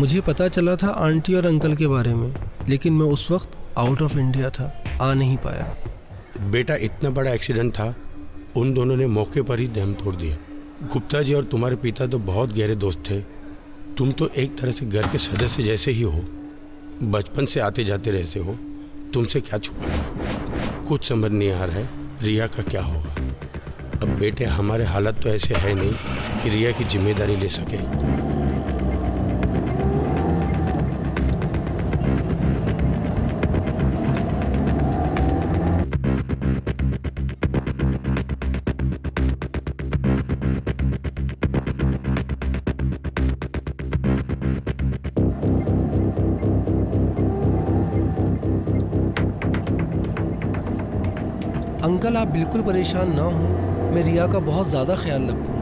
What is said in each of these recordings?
मुझे पता चला था आंटी और अंकल के बारे में, लेकिन मैं उस वक्त आउट ऑफ इंडिया था, आ नहीं पाया। बेटा इतना बड़ा एक्सीडेंट था, उन दोनों ने मौके पर ही दम तोड़ दिया। गुप्ता जी और तुम्हारे पिता तो बहुत गहरे दोस्त थे। तुम तो एक तरह से घर के सदस्य जैसे ही हो, बचपन से आते जाते रहते हो, तुमसे क्या छुपाना। कुछ समझ नहीं आ रहा है रिया का क्या होगा। अब बेटे हमारे हालत तो ऐसे है नहीं कि रिया की जिम्मेदारी ले सके। अंकल आप बिल्कुल परेशान ना हो, मैं रिया का बहुत ज़्यादा ख्याल रखूँगा।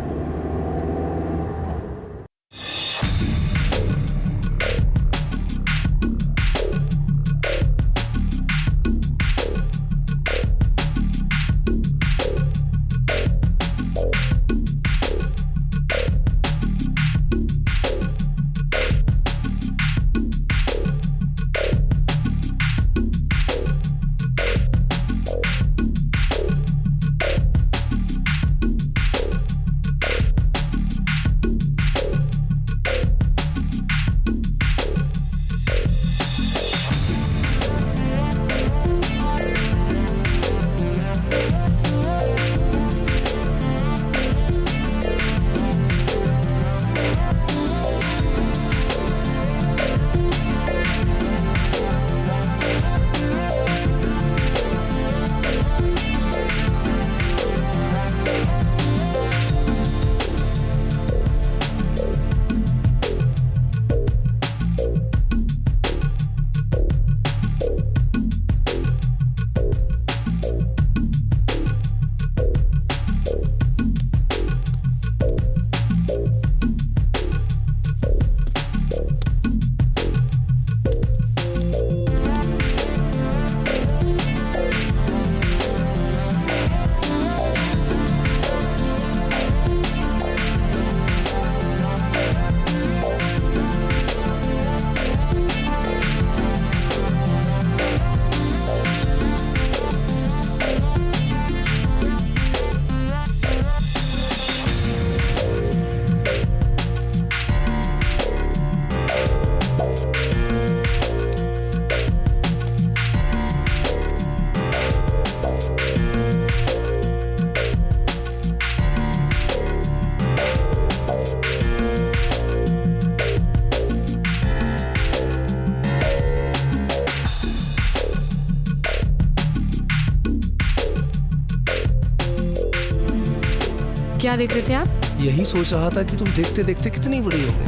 क्या देख रहे थे आप? यही सोच रहा था कि तुम देखते देखते कितनी बड़ी हो गई।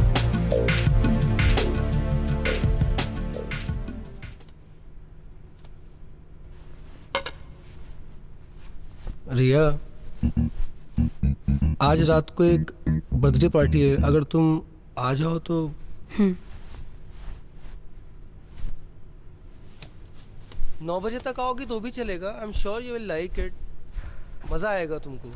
रिया, आज रात को एक बर्थडे पार्टी है, अगर तुम आ जाओ तो। 9 बजे तक आओगी तो भी चलेगा। I am sure you will like it, मजा आएगा तुमको।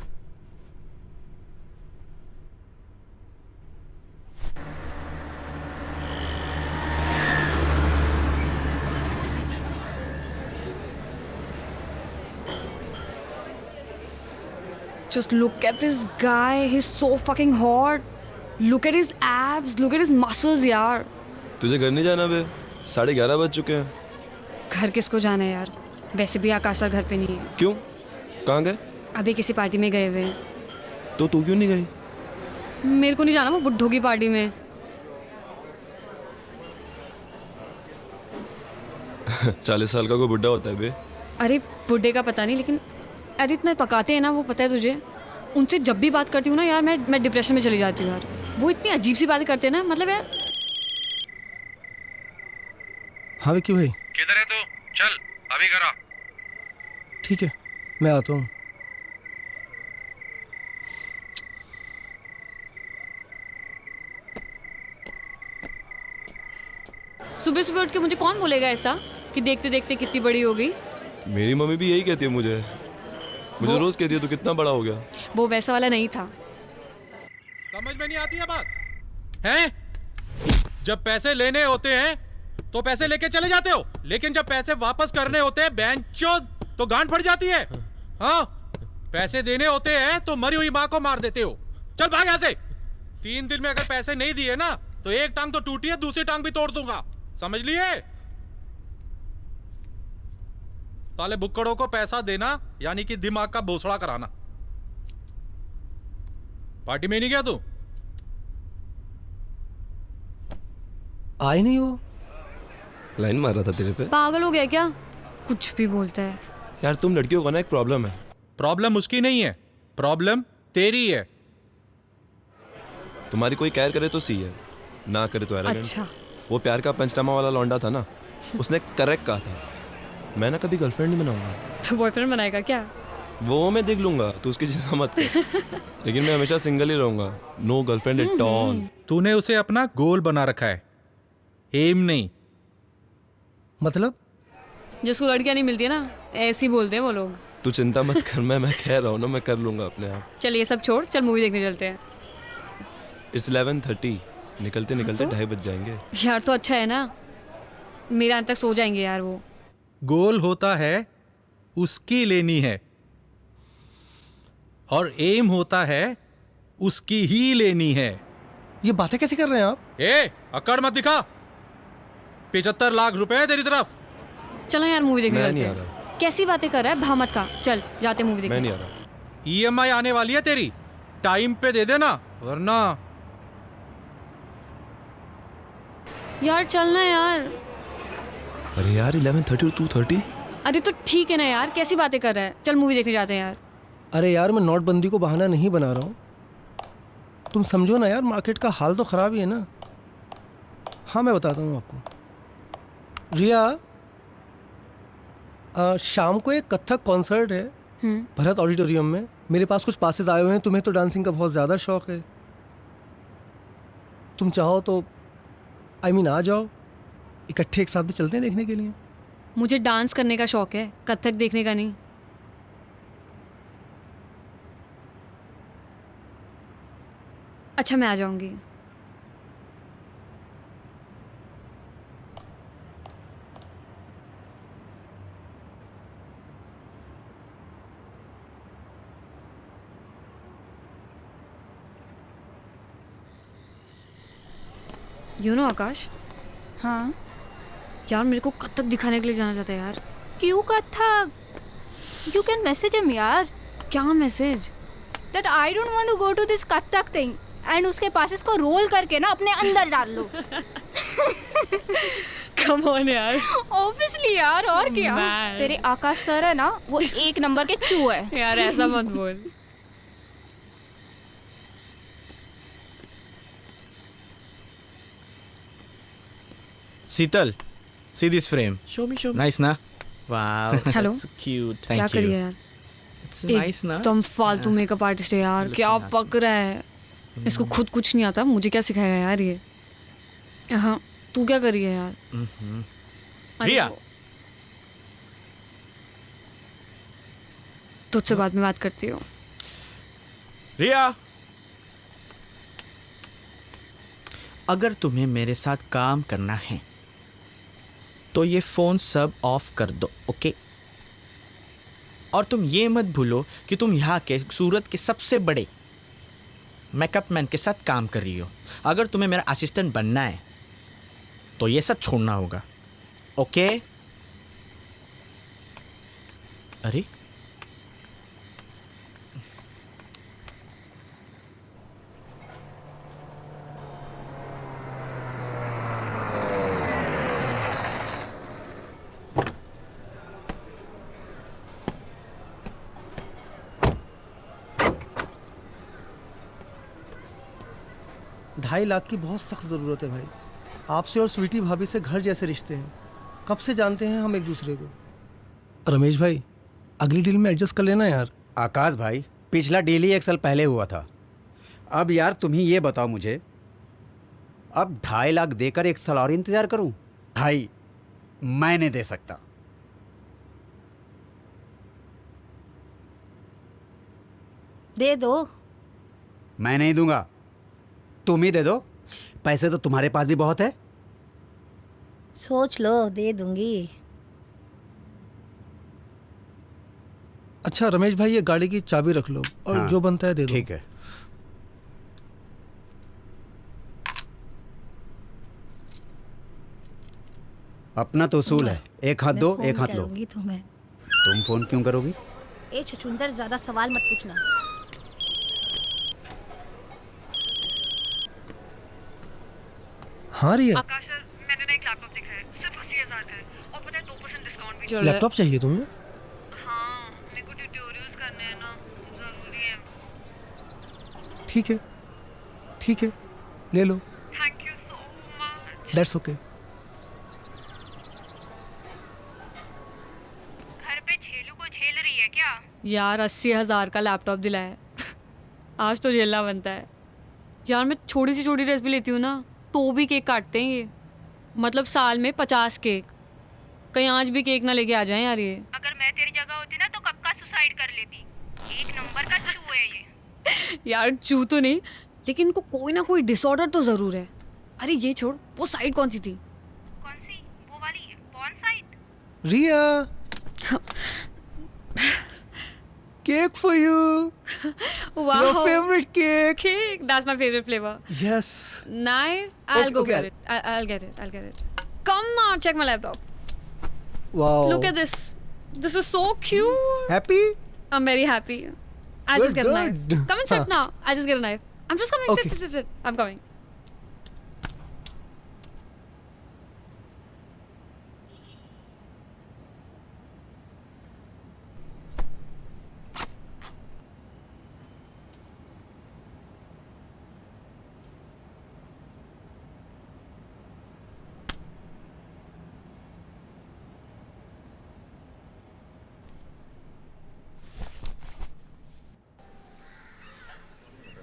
Just look at this guy, he's so fucking hot. Look at his abs, look at his muscles यार। तुझे घर नहीं जाना बे? 11:30 बज चुके हैं। घर किसको जाना है यार? वैसे भी आकाश सर घर पे नहीं है। क्यों? कहाँ गए? अभी किसी पार्टी में गए हुए हैं। तो तू क्यों नहीं गई? मेरे को नहीं जाना वो बुड्ढों की पार्टी में। 40 साल का कोई बुड्ढा होता है बे? अरे बुड्ढे का पता नहीं, लेकिन अरे इतना पकाते हैं ना वो, पता है तुझे? उनसे जब भी बात करती हूँ ना यार, मैं डिप्रेशन में चली जाती हूँ यार। वो इतनी अजीब सी बातें करते हैं ना, मतलब यार। हाँ विक्की भाई। किधर है तू? चल अभी करा। ठीक है मैं आता हूँ। सुबह सुबह उठ के मुझे कौन बोलेगा ऐसा कि देखते देखते कितनी बड़ी हो गई? मेरी मम्मी भी यही कहती है मुझे रोज कहती है तू कितना बड़ा हो गया। वो वैसा वाला नहीं था। समझ में नहीं आती है बात है? जब पैसे लेने होते हैं तो पैसे लेके चले जाते हो, लेकिन जब पैसे वापस करने होते हैं बेंचोद तो गांड फट जाती है। हाँ, पैसे देने होते हैं तो मरी हुई माँ को मार देते हो। चल भाग यहाँ से। 3 दिन में अगर पैसे नहीं दिए ना तो एक टांग तो टूटी है, दूसरी टांग भी तोड़ दूंगा, समझ लिए? साले बुक्कड़ों को पैसा देना यानी कि दिमाग का भोसड़ा कराना। पार्टी में नहीं गया तू? आए नहीं वो? लाइन मार रहा था तेरे पे। पागल हो गया क्या? कुछ भी बोलता है यार तुम लड़कियों को ना एक प्रॉब्लम है। प्रॉब्लम उसकी नहीं है, प्रॉब्लम तेरी है। तुम्हारी कोई केयर करे तो सी है, ना करे तो एरोगेंट। अच्छा। वो प्यार का पंचनामा वाला लौंडा था ना, उसने करेक्ट कहा था, मैं ना कभी गर्लफ्रेंड नहीं बनाऊंगा। तो बॉयफ्रेंड बनाएगा क्या? वो मैं देख लूंगा, तू उसकी चिंता मत कर। लेकिन मैं हमेशा सिंगल ही रहूंगा, नो गर्लफ्रेंड एट ऑल। तूने उसे अपना गोल बना रखा है, एम नहीं। मतलब? जिसको लड़कियां नहीं मिलती है ना, ऐसे ही बोलते हैं वो लोग। तू चिंता मत कर, मैं कह रहा हूँ ना, मैं कर लूंगा अपने आप। चल ये सब छोड़, चल मूवी देखने चलते हैं। इट्स 11:30, निकलते निकलते तो? 2:30 बज जाएंगे। यार तो अच्छा है ना, मेरा अंत तक सो जाएंगे यार वो। गोल होता है उसकी लेनी है और एम होता है उसकी ही लेनी है। ये बातें कैसे कर रहे हैं आप? ए, अकड़ मत दिखा। 75 लाख रुपए है तेरी तरफ। चलो यार मूवी देखने मैं चलते नहीं आ हैं। रहा। कैसी बातें कर रहा है, भामत का। चल जाते मूवी मैं देखने। नहीं आ रहा। EMI आने वाली है तेरी, टाइम पे दे देना वरना। यार चलना यार। अरे यार 11:30 और 2:30। अरे तो ठीक है ना यार, कैसी बातें कर रहा है। चल मूवी देखने जाते हैं यार। अरे यार मैं नोटबंदी को बहाना नहीं बना रहा हूँ, तुम समझो ना यार, मार्केट का हाल तो ख़राब ही है ना। हाँ मैं बताता हूँ आपको। रिया, शाम को एक कथक कॉन्सर्ट है भरत ऑडिटोरियम में। मेरे पास कुछ पासेस आए हुए हैं, तुम्हें तो डांसिंग का बहुत ज़्यादा शौक है। तुम चाहो तो आ जाओ, इकट्ठे एक साथ भी चलते हैं देखने के लिए। मुझे डांस करने का शौक है, कथक देखने का नहीं। अच्छा मैं आ जाऊंगी। आकाश। हाँ यार मेरे को कथक दिखाने के लिए जाना चाहता है यार। क्यों Kathak? You can message him यार। क्या message? That I don't want to go to this Kathak thing and उसके पासेस को रोल करके ना अपने अंदर डाल लो। कम ऑन यार। ऑब्वियसली यार, और क्या। Man. तेरे आकाश सर है ना, वो 1 नंबर के चू है। यार ऐसा मत बोल। Sital, see this frame. Show me. Nice, na? Wow. Hello. That's cute. क्या Thank करिए you. यार? It's nice, na? एकदम फालतू मेकअप आर्टिस्ट है यार। Looking क्या awesome. पक रहा है। इसको खुद कुछ नहीं आता, मुझे क्या सिखाएगा यार ये। हाँ तू क्या करिए यार? अरे रिया। वो- तुझसे बाद में बात करती हूँ। रिया, अगर तुम्हें मेरे साथ काम करना है तो ये फ़ोन सब ऑफ कर दो, ओके? और तुम ये मत भूलो कि तुम यहाँ के सूरत के सबसे बड़े मेकअप मैन के साथ काम कर रही हो। अगर तुम्हें मेरा असिस्टेंट बनना है तो ये सब छोड़ना होगा, ओके? अरे ढाई लाख की बहुत सख्त ज़रूरत है भाई। आपसे और स्वीटी भाभी से घर जैसे रिश्ते हैं, कब से जानते हैं हम एक दूसरे को। रमेश भाई, अगली डील में एडजस्ट कर लेना यार। आकाश भाई, पिछला डील ही 1 साल पहले हुआ था। अब यार तुम ही ये बताओ मुझे, अब 2.5 लाख देकर 1 साल और इंतजार करूं? भाई मैं नहीं दे सकता। दे दो। मैं नहीं दूंगा, तुम ही दे दो। पैसे तो तुम्हारे पास भी बहुत है। सोच लो, दे दूंगी। अच्छा रमेश भाई, ये गाड़ी की चाबी रख लो और हाँ, जो बनता है दे दो। ठीक है। अपना तो उसूल है, एक हाथ दो एक हाथ लो। करूंगी तुम्हें। तुम फोन क्यों करोगी? ए छछूंदर, ज्यादा सवाल मत पूछना। हाँ रिया, आकाश सर, मैंने ना एक लैपटॉप देखा है, सिर्फ 80,000 का है और पता है 2% डिस्काउंट भी चल रहा है। लैपटॉप चाहिए तुम्हें? हाँ, मेरे को ट्यूटोरियल्स करने हैं ना, जरूरी है। ठीक है, ठीक है, ले लो। Thank you so much. That's okay. घर पे छेलू को झेल रही है क्या? यार 80,000 का लैपटॉप दिलाया आज तो झेलना बनता है यार। मैं छोटी सी छोटी ड्रेस भी लेती हूँ ना तो भी केक काटते हैं ये, मतलब साल में 50 केक। कहीं आज भी केक ना लेके आ जाएं यार ये। अगर मैं तेरी जगह होती ना तो कब का सुसाइड कर लेती। एक नंबर का चू है ये। यार चू तो नहीं, लेकिन इनको कोई ना कोई डिसऑर्डर तो ज़रूर है। अरे ये छोड़, वो साइड कौन सी थी? कौन सी? वो वाली porn site? Riya, cake for you. Wow. Your favorite cake. Cake. That's my favorite flavor. Yes. Knife. I'll go Okay, get it. I'll get it. I'll get it. Come now, check my laptop. Wow. Look at this. This is so cute. Happy? I'm very happy. I'll just get a knife. Good. Come and sit Huh. now. I'll just get a knife. I'm just coming. Okay. Sit. I'm coming.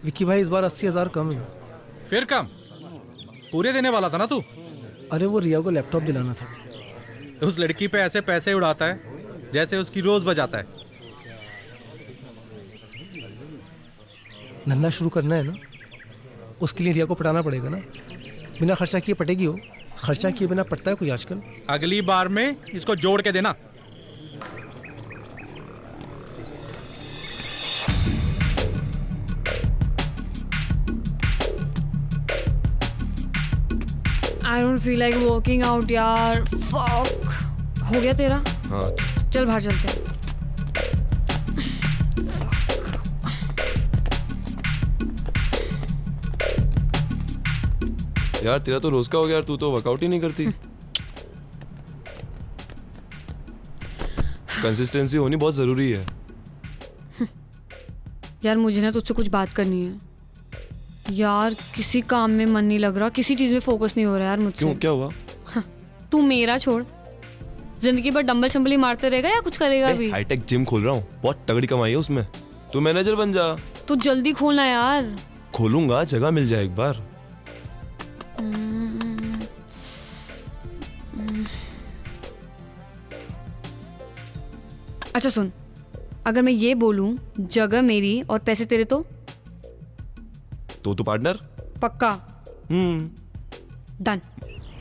Vicky भाई, इस बार 80,000 कम है। फिर कम? पूरे देने वाला था ना तू। अरे वो रिया को लैपटॉप दिलाना था। उस लड़की पे ऐसे पैसे उड़ाता है जैसे उसकी रोज बजाता है। धंधा शुरू करना है ना, उसके लिए रिया को पटाना पड़ेगा ना। बिना खर्चा किए पटेगी हो? खर्चा किए बिना पटता है कोई आजकल? अगली बार में इसको जोड़ के देना। I don't feel like working out यार। Fuck. हो गया तेरा? हाँ चल बाहर चलते हैं। यार, तेरा तो रोज का हो गया यार, तू तो वर्कआउट ही नहीं करती। कंसिस्टेंसी होनी बहुत जरूरी है। यार मुझे ना तुझसे कुछ बात करनी है यार। किसी काम में मन नहीं लग रहा, किसी चीज में फोकस नहीं हो रहा यार मुझसे। क्यों, क्या हुआ? तू मेरा छोड़, जिंदगी भर डंबल शंबल ही मारते रहेगा या कुछ करेगा भी? हाईटेक जिम खोल रहा हूँ, बहुत तगड़ी कमाई है उसमें। तू मैनेजर बन जा। तू जल्दी खोलना यार। खोलूंगा, जगह मिल जाए एक बार। अच्छा सुन, अगर मैं ये बोलूं जगह मेरी और पैसे तेरे तो तो पार्टनर पक्का? डन।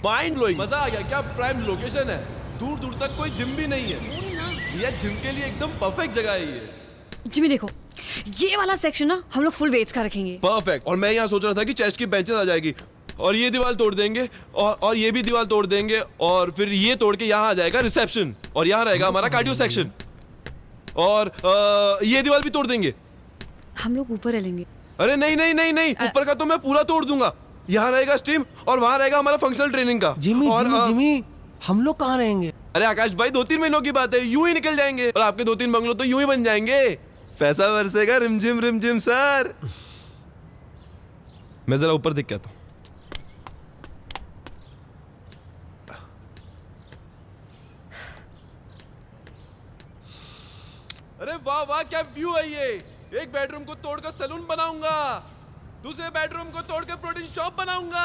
माइंड ब्लोइंग, मजा आ गया। क्या प्राइम लोकेशन है, दूर दूर तक कोई जिम भी नहीं है। ये जिम के लिए एकदम परफेक्ट जगह है ये। जिमी देखो, ये वाला सेक्शन ना हम लोग फुल वेट्स का रखेंगे। परफेक्ट। और मैं यहाँ सोच रहा था कि चेस्ट की बेंचेस आ जाएगी और ये दीवार तोड़ देंगे और ये भी दीवार तोड़ देंगे और फिर ये तोड़ के यहाँ आ जाएगा रिसेप्शन और यहाँ रहेगा हमारा कार्डियो सेक्शन और ये दीवार भी तोड़ देंगे। हम लोग ऊपर रह लेंगे। अरे नहीं नहीं नहीं नहीं, ऊपर का तो मैं पूरा तोड़ दूंगा। यहाँ रहेगा स्टीम और वहाँ रहेगा हमारा फंक्शनल ट्रेनिंग का। जिमी और जिमी जिमी, हम लोग कहाँ रहेंगे? अरे आकाश भाई, 2-3 महीनों की बात है, यूं ही निकल जाएंगे और आपके 2-3 बंगलो तो यूं ही बन जाएंगे। पैसा बरसेगा रिमझिम सर। मैं जरा ऊपर देख के आता हूं। अरे वाह वाह, क्या व्यू है ये। एक बेडरूम को तोड़कर सैलून बनाऊंगा, दूसरे बेडरूम को तोड़कर प्रोटीन शॉप बनाऊंगा,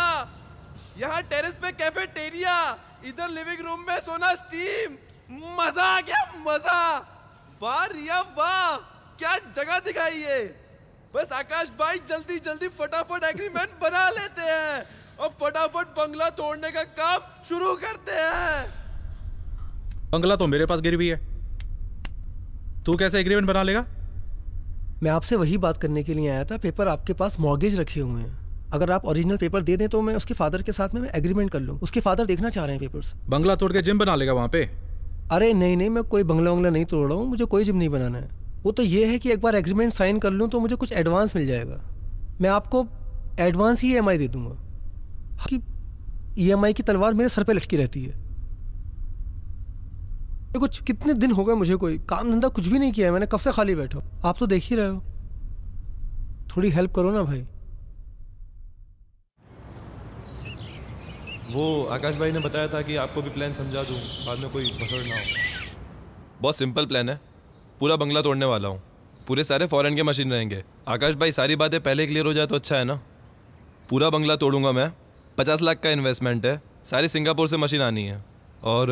यहाँ टेरेस पे कैफेटेरिया, इधर लिविंग रूम में सोना स्टीम। मजा आ गया, मजा। वाह रिया वाह, क्या जगह दिखाई है। बस आकाश भाई जल्दी जल्दी फटाफट एग्रीमेंट बना लेते हैं और फटाफट बंगला तोड़ने का काम शुरू करते हैं। बंगला तो मेरे पास गिरी हुई है, तू कैसे एग्रीमेंट बना लेगा? मैं आपसे वही बात करने के लिए आया था। पेपर आपके पास मॉर्गेज रखे हुए हैं, अगर आप ओरिजिनल पेपर दे दें तो मैं उसके फादर के साथ में एग्रीमेंट कर लूँ। उसके फादर देखना चाह रहे हैं पेपर्स। बंगला तोड़ के जिम बना लेगा वहां पे? अरे नहीं नहीं, मैं कोई बंगला वंगला नहीं तोड़ रहा हूँ, मुझे कोई जिम नहीं बनाना है। वो तो ये है कि एक बार एग्रीमेंट साइन कर लूँ तो मुझे कुछ एडवांस मिल जाएगा। मैं आपको एडवांस ही EMI दे दूंगा कि EMI की तलवार मेरे सर पे लटकी रहती है। कुछ कितने दिन हो गए मुझे कोई काम धंधा कुछ भी नहीं किया है, मैंने कब से खाली बैठा हूँ। आप तो देख ही रहे हो, थोड़ी हेल्प करो ना भाई। वो आकाश भाई ने बताया था कि आपको भी प्लान समझा दूं, बाद में कोई भसड़ ना हो। बहुत सिंपल प्लान है, पूरा बंगला तोड़ने वाला हूँ। पूरे सारे फॉरेन के मशीन रहेंगे। आकाश भाई सारी बातें पहले क्लियर हो जाए तो अच्छा है ना। पूरा बंगला तोड़ूंगा मैं, 50 लाख का इन्वेस्टमेंट है, सारी सिंगापुर से मशीन आनी है। और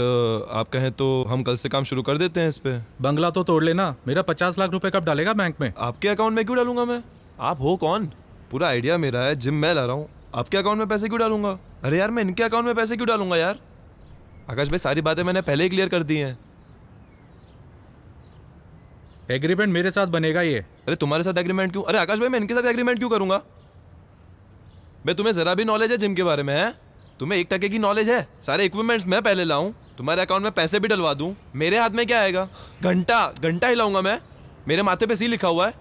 आप कहें तो हम कल से काम शुरू कर देते हैं इस पे। बंगला तो तोड़ लेना, मेरा 50 लाख रुपए कब डालेगा बैंक में? आपके अकाउंट में क्यों डालूंगा मैं? आप हो कौन? पूरा आइडिया मेरा है, जिम मैं ला रहा हूँ, आपके अकाउंट में पैसे क्यों डालूंगा? अरे यार मैं इनके अकाउंट में पैसे क्यों डालूंगा यार? आकाश भाई सारी बातें मैंने पहले ही क्लियर कर दी हैं। एग्रीमेंट मेरे साथ बनेगा ये। अरे तुम्हारे साथ एग्रीमेंट क्यों? अरे आकाश भाई मैं इनके साथ एग्रीमेंट क्यों करूंगा? मैं तुम्हें जरा भी नॉलेज है जिम के बारे में? है तुम्हें 1% की नॉलेज है? सारे इक्विपमेंट्स मैं पहले लाऊं, तुम्हारे अकाउंट में पैसे भी डलवा दूं, मेरे हाथ में क्या आएगा? घंटा हिलाऊंगा मैं, मेरे माथे पे सी लिखा हुआ है।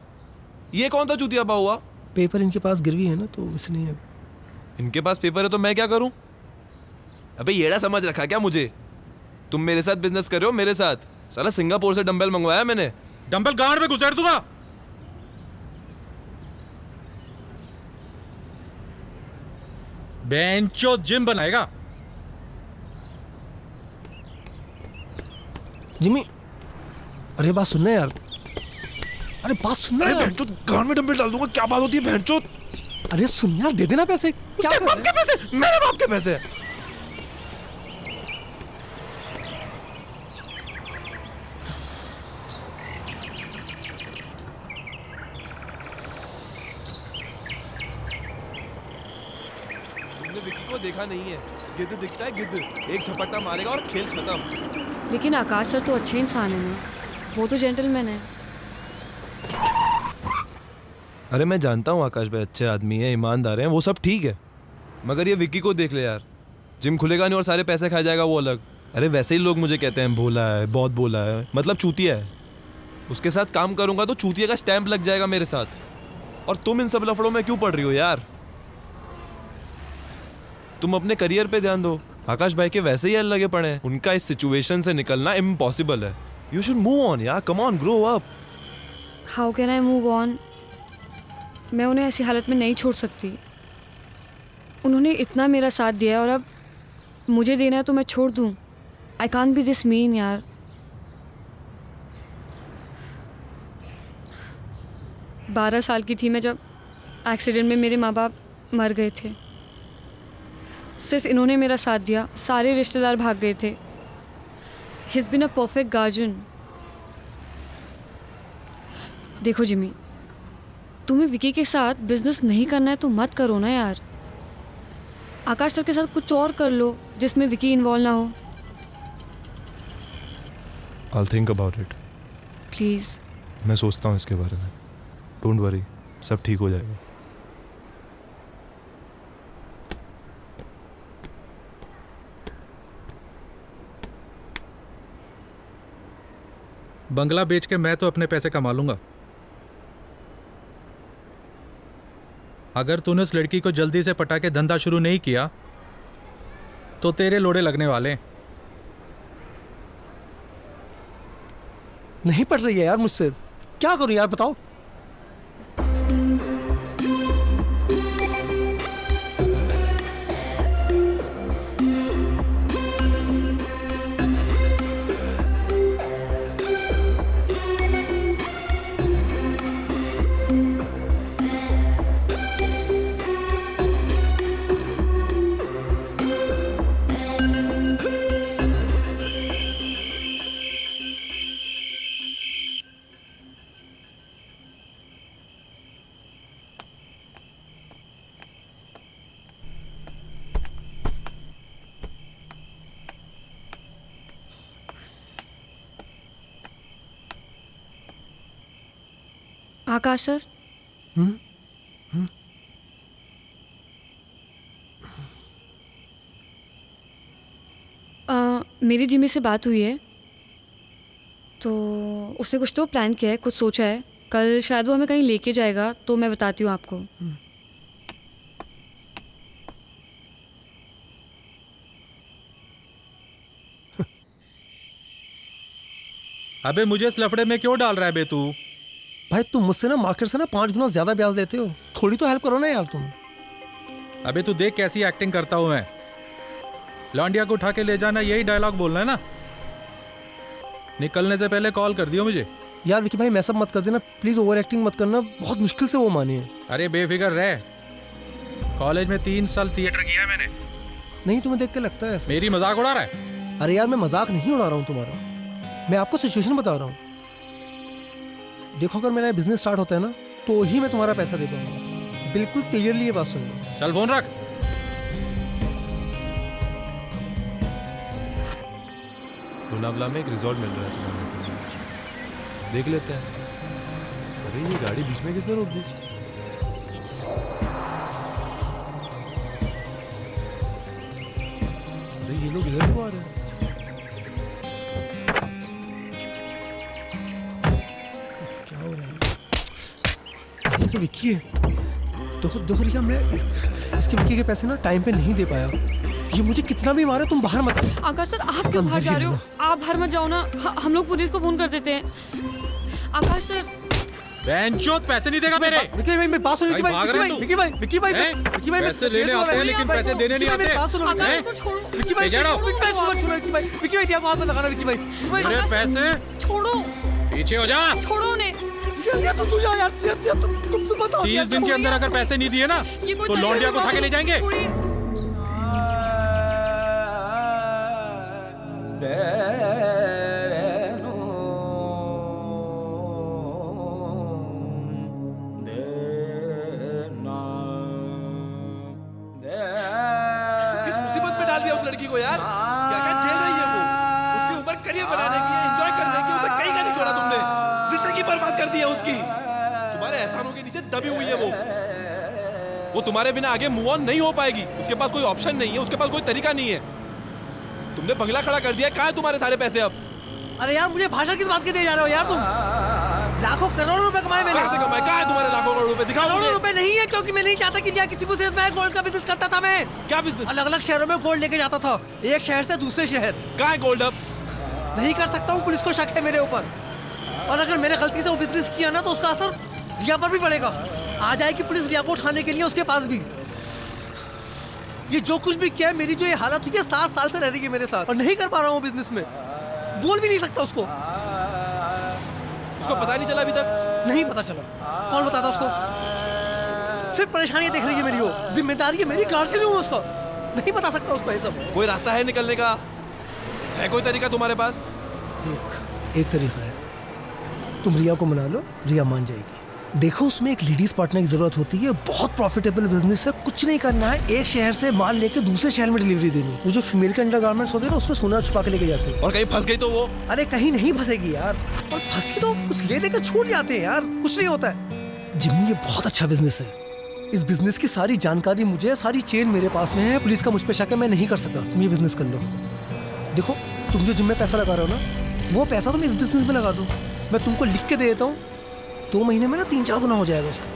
ये कौन था चूतिया पा हुआ? पेपर इनके पास गिरवी है ना, तो इसलिए। इनके पास पेपर है तो मैं क्या करूं? अबे येड़ा समझ रखा क्या मुझे? तुम मेरे साथ बिजनेस कर रहे हो, मेरे साथ। साला सिंगापुर से डंबल मंगवाया मैंने। डंबल गांड में घुसेड़ दूंगा। बेंचो जिम बनाएगा। जिमी, अरे बात सुनना यार, अरे बात सुनना यार। भैंचोद गांड में डंबल डाल दूंगा, क्या बात होती है भैंचोद? अरे सुन यार, दे देना पैसे। क्या उसके कर बाप रहे के हैं? पैसे? मेरे बाप के पैसे? तुमने विक्की को देखा नहीं है, गिद्ध दिखता है गिद्ध, एक झपट्टा मारेगा और खेल खत्म। लेकिन आकाश सर तो अच्छे इंसान है ना, वो तो जेंटलमैन है। अरे मैं जानता हूँ आकाश भाई अच्छे आदमी है, ईमानदार हैं, वो सब ठीक है, मगर ये विक्की को देख ले यार, जिम खुलेगा नहीं और सारे पैसे खा जाएगा वो अलग। अरे वैसे ही लोग मुझे कहते हैं भोला है, बहुत भोला है, मतलब चूतिया है। उसके साथ काम करूंगा तो चूतिया का स्टैंप लग जाएगा मेरे साथ। और तुम इन सब लफड़ों में क्यों पड़ रही हो यार? तुम अपने करियर पे ध्यान दो। आकाश भाई के वैसे ही लगे पड़े हैं, उनका इस सिचुएशन से निकलना इम्पॉसिबल है। यू शुड मूव ऑन यार, come on, grow up. How can I move on? मैं उन्हें ऐसी हालत में नहीं छोड़ सकती। उन्होंने इतना मेरा साथ दिया और अब मुझे देना है तो मैं छोड़ दूँ? I can't be this mean यार। बारह साल की थी मैं जब एक्सीडेंट में मेरे माँ बाप मर गए थे। सिर्फ इन्होंने मेरा साथ दिया, सारे रिश्तेदार भाग गए थे। He is been a perfect guardian. देखो जिमी, तुम्हें विकी के साथ बिजनेस नहीं करना है तो मत करो ना यार। आकाश सर के साथ कुछ और कर लो जिसमें विकी इन्वॉल्व ना हो। I'll think about it. Please. मैं सोचता हूँ इसके बारे में। डोंट वरी, सब ठीक हो जाएगा। बंगला बेच के मैं तो अपने पैसे कमा लूंगा। अगर तूने उस लड़की को जल्दी से पटा के धंधा शुरू नहीं किया तो तेरे लोड़े लगने वाले। नहीं पड़ रही है यार मुझसे, क्या करूं यार बताओ। आकाश सर, मेरी जिमी से बात हुई है, तो उसने कुछ तो प्लान किया है, कुछ सोचा है। कल शायद वो हमें कहीं लेके जाएगा, तो मैं बताती हूँ आपको। अबे मुझे इस लफड़े में क्यों डाल रहा है बे तू? भाई तुम मुझसे ना मार्केट से ना 5 गुना ज्यादा ब्याज लेते हो, थोड़ी तो हेल्प करो ना यार तुम। अबे तू देख कैसी एक्टिंग करता हूं मैं। लौंडिया को उठा के ले जाना, यही डायलॉग बोलना है ना? निकलने से पहले कॉल कर दियो मुझे। यार विकी भाई मैसअप मत कर देना प्लीज, ओवर एक्टिंग मत करना, बहुत मुश्किल से वो मानी है। अरे बेफिक्र रह, कॉलेज में 3 साल थिएटर किया है मैंने। नहीं तुम्हें देख के लगता है ऐसा। मेरी मजाक उड़ा रहा है? अरे यार मैं मजाक नहीं उड़ा रहा हूँ तुम्हारा, मैं आपको सिचुएशन बता रहा हूँ। देखो अगर मेरा बिजनेस स्टार्ट होता है ना, तो ही मैं तुम्हारा पैसा दे पाऊंगा। बिल्कुल क्लियरली ये बात सुन लो। चल फोन रख। लोनावला में एक रिजॉर्ट मिल रहा है तुम्हारे को, देख लेते हैं। अरे ये गाड़ी बीच में किसने रोक दी? अरे ये लोग इधर क्यों आ रहे हैं? क्या हो रहा है? ये तो विक्की है। देखो रिया, मैं इसके विक्की के पैसे ना टाइम पे नहीं दे पाया। ये मुझे कितना भी मारे, तुम बाहर मत आओ। आकाश सर, आप क्यों बाहर जा रहे हो? आप बाहर मत जाओ ना, हम लोग पुलिस को फोन कर देते हैं। आकाश सर, बेंचोद पैसे नहीं देगा मेरे। विक्की भाई मेरी बात सुनो। विक्की भाई पैसे लेने आते हैं लेकिन पैसे देने नहीं आते। आकाश को छोड़ो। विक्की भाई रिया को हाथ मत लगाना। विक्की भाई मेरे पैसे छोड़ो, पीछे हो जा। छोड़ो उन्हें। तू जा यार, तुम बताओ। 30 दिन के अंदर अगर पैसे नहीं दिए ना, ये कोई तो लौंडिया को उठा के ले जाएंगे। छोड़िए। किस मुसीबत में डाल दिया उस लड़की को यार? क्या क्या झेल रही है वो? उसकी उम्र करियर बनाने की है, एंजॉय करने की, उसे कहीं का नहीं छोड़ा तुमने। जिंदगी बर्बाद कर दी है उसकी। तुम्हारे एहसानों के नीचे दबी हुई है वो तुम्हारे बिना आगे मूव ऑन नहीं हो पाएगी। उसके पास कोई ऑप्शन नहीं है, उसके पास कोई तरीका नहीं है। तुमने बंगला खड़ा कर दिया, कहाँ है तुम्हारे सारे पैसे अब? अरे यार मुझे भाषण किस बात के दे जा रहे हो यार तुम? लाखों करोड़ों रुपए कमाए मैंने। कैसे कमाए? कहाँ है तुम्हारे लाखों करोड़ रुपए? दिखाओ। करोड़ों रुपए नहीं है, क्योंकि मैं नहीं चाहता कि रिया किसी को सिर्फ। मैं गोल्ड का बिजनेस करता था। मैं क्या बिजनेस? अलग अलग शहरों में गोल्ड लेके जाता था, एक शहर से दूसरे शहर। कहाँ है गोल्ड अब? नहीं कर सकता हूँ, पुलिस को शक है मेरे ऊपर। और अगर मैंने गलती से वो बिजनेस किया ना, तो उसका असर रिया पर भी पड़ेगा। आ जाएगी पुलिस रिया को उठाने के लिए उसके पास भी। ये जो कुछ भी किया है, मेरी जो ये हालत हुई है, 7 साल से रह रही है मेरे साथ, और नहीं कर पा रहा हूँ बिजनेस में। बोल भी नहीं सकता उसको पता नहीं चला अभी तक? नहीं पता चला। कौन बताता उसको? सिर्फ परेशानियां देख रही है मेरी वो। जिम्मेदारी है मेरी, कार से लूँ उसको। नहीं बता सकता उसको ये सब। कोई रास्ता है निकलने का? है कोई तरीका तुम्हारे पास? देख, एक तरीका है, तुम रिया को मना लो, रिया मान जाएगी। देखो उसमें एक लेडीज पार्टनर की जरूरत होती है, बहुत प्रॉफिटेबल बिजनेस है। कुछ नहीं करना है, एक शहर से माल लेके दूसरे शहर में डिलीवरी देनी। वो जो फीमेल के अंडरगारमेंट्स होते हैं ना, उसमें सोना छुपा के लेके जाते हैं। और कहीं फंस गई तो वो? अरे कहीं नहीं फंसेगी यार, और फंसी तो कुछ ले देकर छूट जाते हैं यार, कुछ नहीं होता है। जिम्मी ये बहुत अच्छा बिजनेस है। इस बिजनेस की सारी जानकारी मुझे है, सारी चेन मेरे पास में है। पुलिस का मुझ पे शक है, मैं नहीं कर सकता। तुम ये बिजनेस कर लो। देखो तुम जो जिम में पैसा लगा रहे हो ना, वो पैसा तुम इस बिजनेस में लगा दो। मैं तुमको लिख के दे देता हूँ, 2 महीने में ना 3-4 गुना हो जाएगा उसका।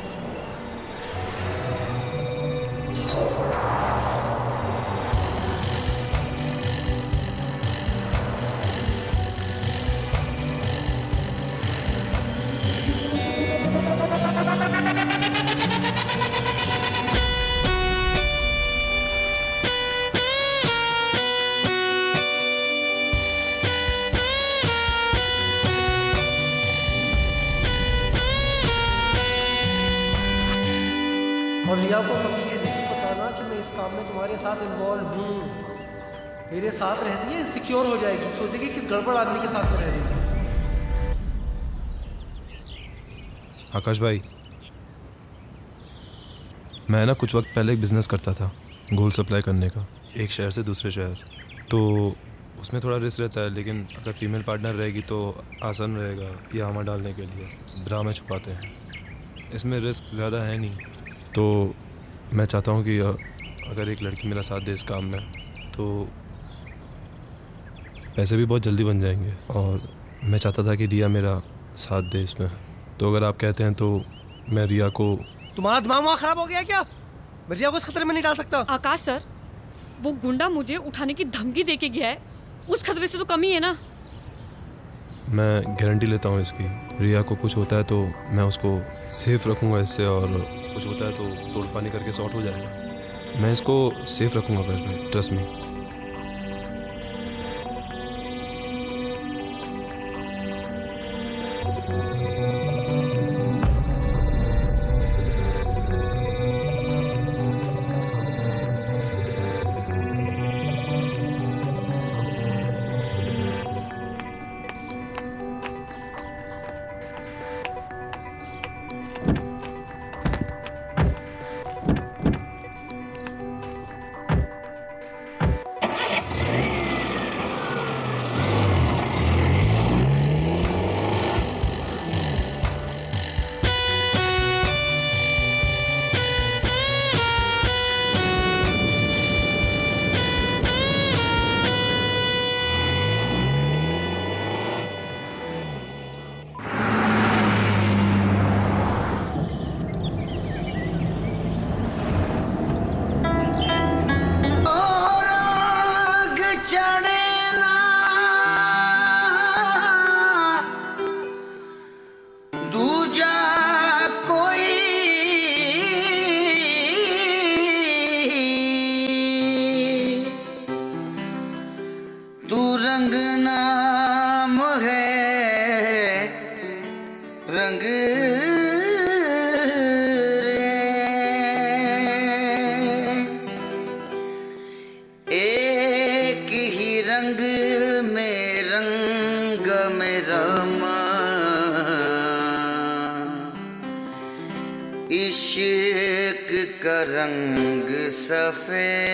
और रिया को कभी ये नहीं बताना कि मैं इस काम में तुम्हारे साथ इन्वॉल्व हूँ। मेरे साथ रहती है, इनसिक्योर हो जाएगी, सोचेगी किस गड़बड़ आदमी के साथ में रह रही है। आकाश भाई, मैं ना कुछ वक्त पहले एक बिज़नेस करता था गोल्ड सप्लाई करने का, एक शहर से दूसरे शहर। तो उसमें थोड़ा रिस्क रहता है, लेकिन अगर फीमेल पार्टनर रहेगी तो आसान रहेगा ये आमा डालने के लिए। ब्रा में छुपाते हैं। इसमें रिस्क ज़्यादा है नहीं, तो मैं चाहता हूँ कि अगर एक लड़की मेरा साथ दे इस काम में तो पैसे भी बहुत जल्दी बन जाएंगे। और मैं चाहता था कि रिया मेरा साथ दे इसमें, तो अगर आप कहते हैं तो मैं रिया को। तुम्हारा दिमाग वहाँ खराब हो गया क्या? मैं रिया को इस खतरे में नहीं डाल सकता। आकाश सर, वो गुंडा मुझे उठाने की धमकी दे के गया है, उस खतरे से तो कम ही है ना। मैं गारंटी लेता हूँ इसकी, रिया को कुछ होता है तो मैं उसको सेफ रखूँगा इससे, और कुछ होता है तो तोड़ पानी करके सॉर्ट हो जाएगा। मैं इसको सेफ रखूँगा आकाश भाई, ट्रस्ट मी। इश्क का रंग सफेद।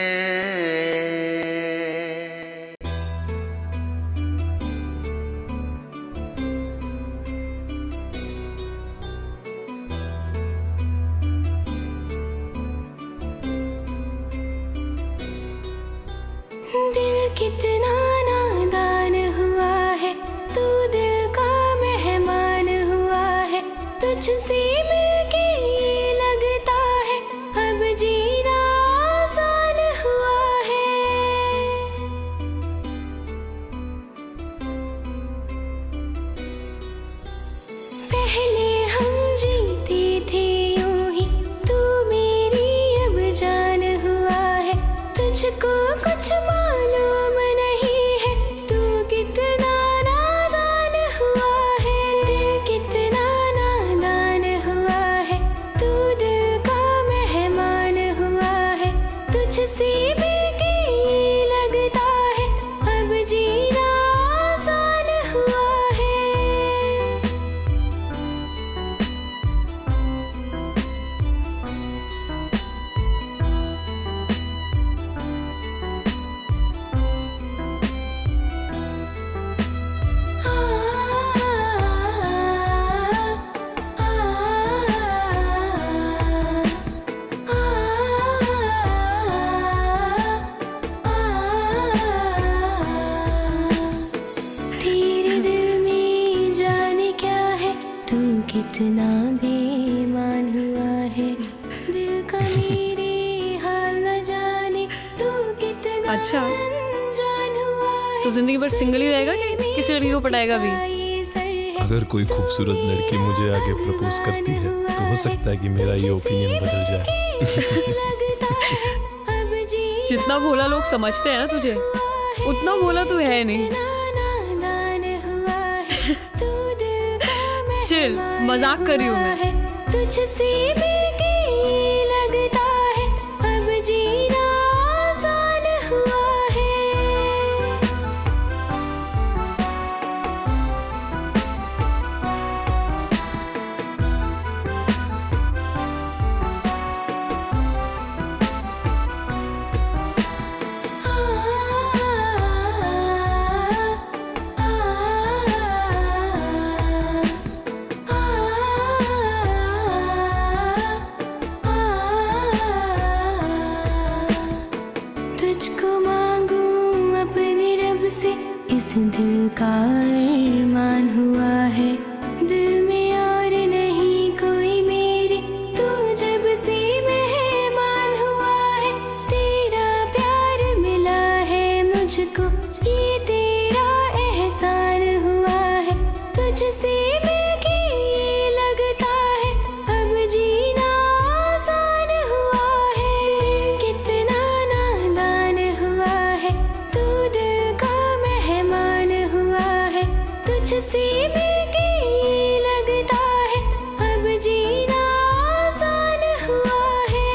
दिल कितना नादान हुआ है, तू दिल का मेहमान हुआ है, तुझसे मिलके ये लगता है अब जीना आसान हुआ है। पहले हम जीते थे यूं ही, तू मेरी अब जान हुआ है, तुझको कुछ मालूम नहीं है, तू कितना नादान हुआ है। दिल कितना नादान हुआ है, तू दिल का मेहमान हुआ है, तुझसे मिलके ये लगता है अब जीना आसान हुआ है। तेरे दिल में जाने क्या है, तू कितना बेईमान हुआ है, दिल का मेरे हाल न जाने, तू कितना अच्छा। अनजान हुआ है। तो जिंदगी भर सिंगल ही रहेगा कि किसी लड़की को पटाएगा भी? अगर कोई खूबसूरत लड़की मुझे आगे प्रपोज करती है तो हो सकता है कि मेरा ये ओपिनियन बदल जाए। जितना भोला लोग समझते हैं ना तुझे, उतना भोला तू है नहीं। चिल, मजाक कर रही हूँ मैं। तुझसे मिलके ये लगता है अब जीना आसान हुआ है। का अरमान हुआ है दिल में और नहीं कोई मेरे, तू जब से मेहमान हुआ है, तेरा प्यार मिला है मुझको, ये तेरा एहसान हुआ है, तुझसे मिलके ये लगता है अब जीना आसान हुआ है, कितना नादान हुआ है, तू दिल का मेहमान हुआ है, तुझसे मिलके ये लगता है अब जीना आसान हुआ है।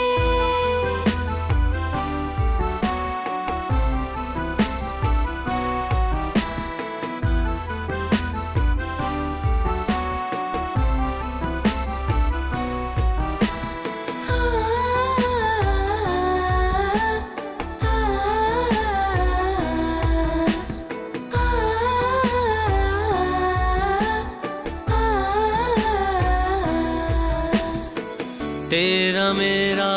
तेरा मेरा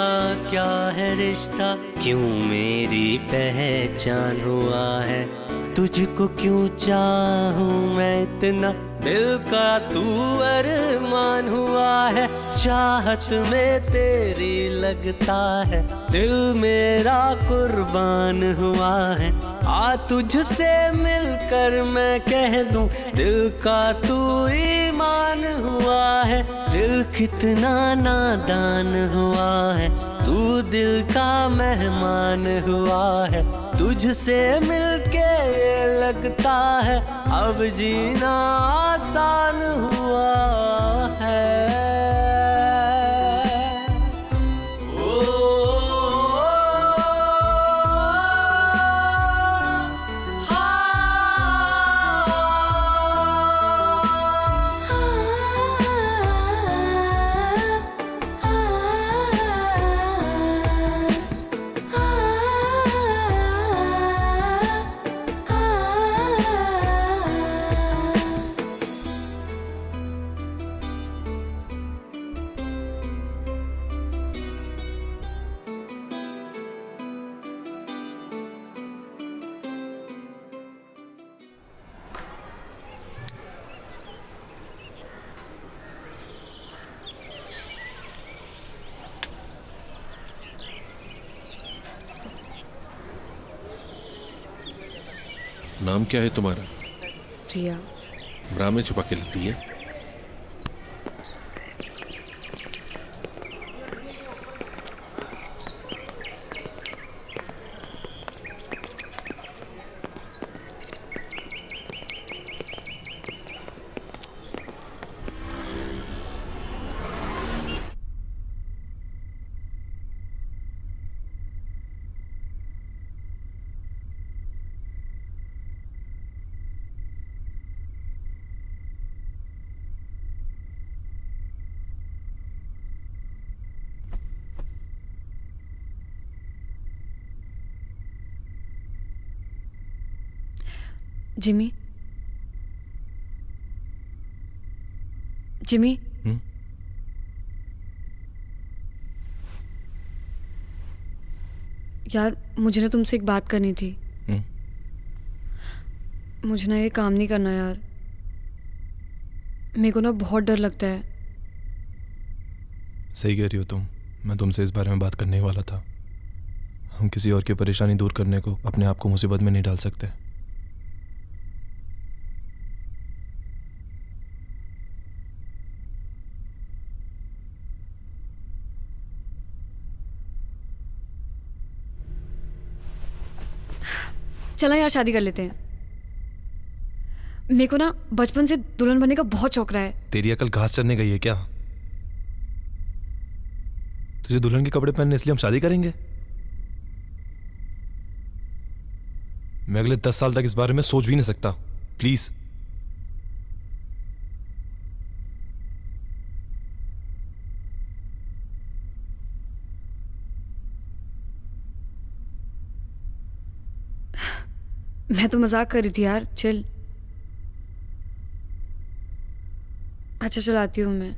क्या है रिश्ता, क्यों मेरी पहचान हुआ है, तुझको क्यों चाहूं मैं इतना, दिल का तू अरमान हुआ है, चाहत में तेरी लगता है दिल मेरा कुर्बान हुआ है, आ तुझसे मिलकर मैं कह दूं दिल का तू ईमान हुआ है, दिल कितना नादान हुआ है, तू दिल का मेहमान हुआ है, तुझसे मिलके ये लगता है अब जीना आसान हुआ है। नाम क्या है तुम्हारा? रिया। ब्रा में छुपा के लेती है। जिमी, जिमी, यार मुझे ना तुमसे एक बात करनी थी। मुझे ना ये काम नहीं करना यार, मेरे को ना बहुत डर लगता है। सही कह रही हो तुम, मैं तुमसे इस बारे में बात करने ही वाला था। हम किसी और की परेशानी दूर करने को अपने आप को मुसीबत में नहीं डाल सकते। चला यार शादी कर लेते हैं। मेरे को ना बचपन से दुल्हन बनने का बहुत शौक रहा है। तेरी अकल घास चरने गई है क्या? तुझे दुल्हन के कपड़े पहनने इसलिए हम शादी करेंगे? मैं अगले 10 साल तक इस बारे में सोच भी नहीं सकता। प्लीज। मैं तो मजाक कर रही थी यार, चिल। अच्छा चलाती हूँ मैं।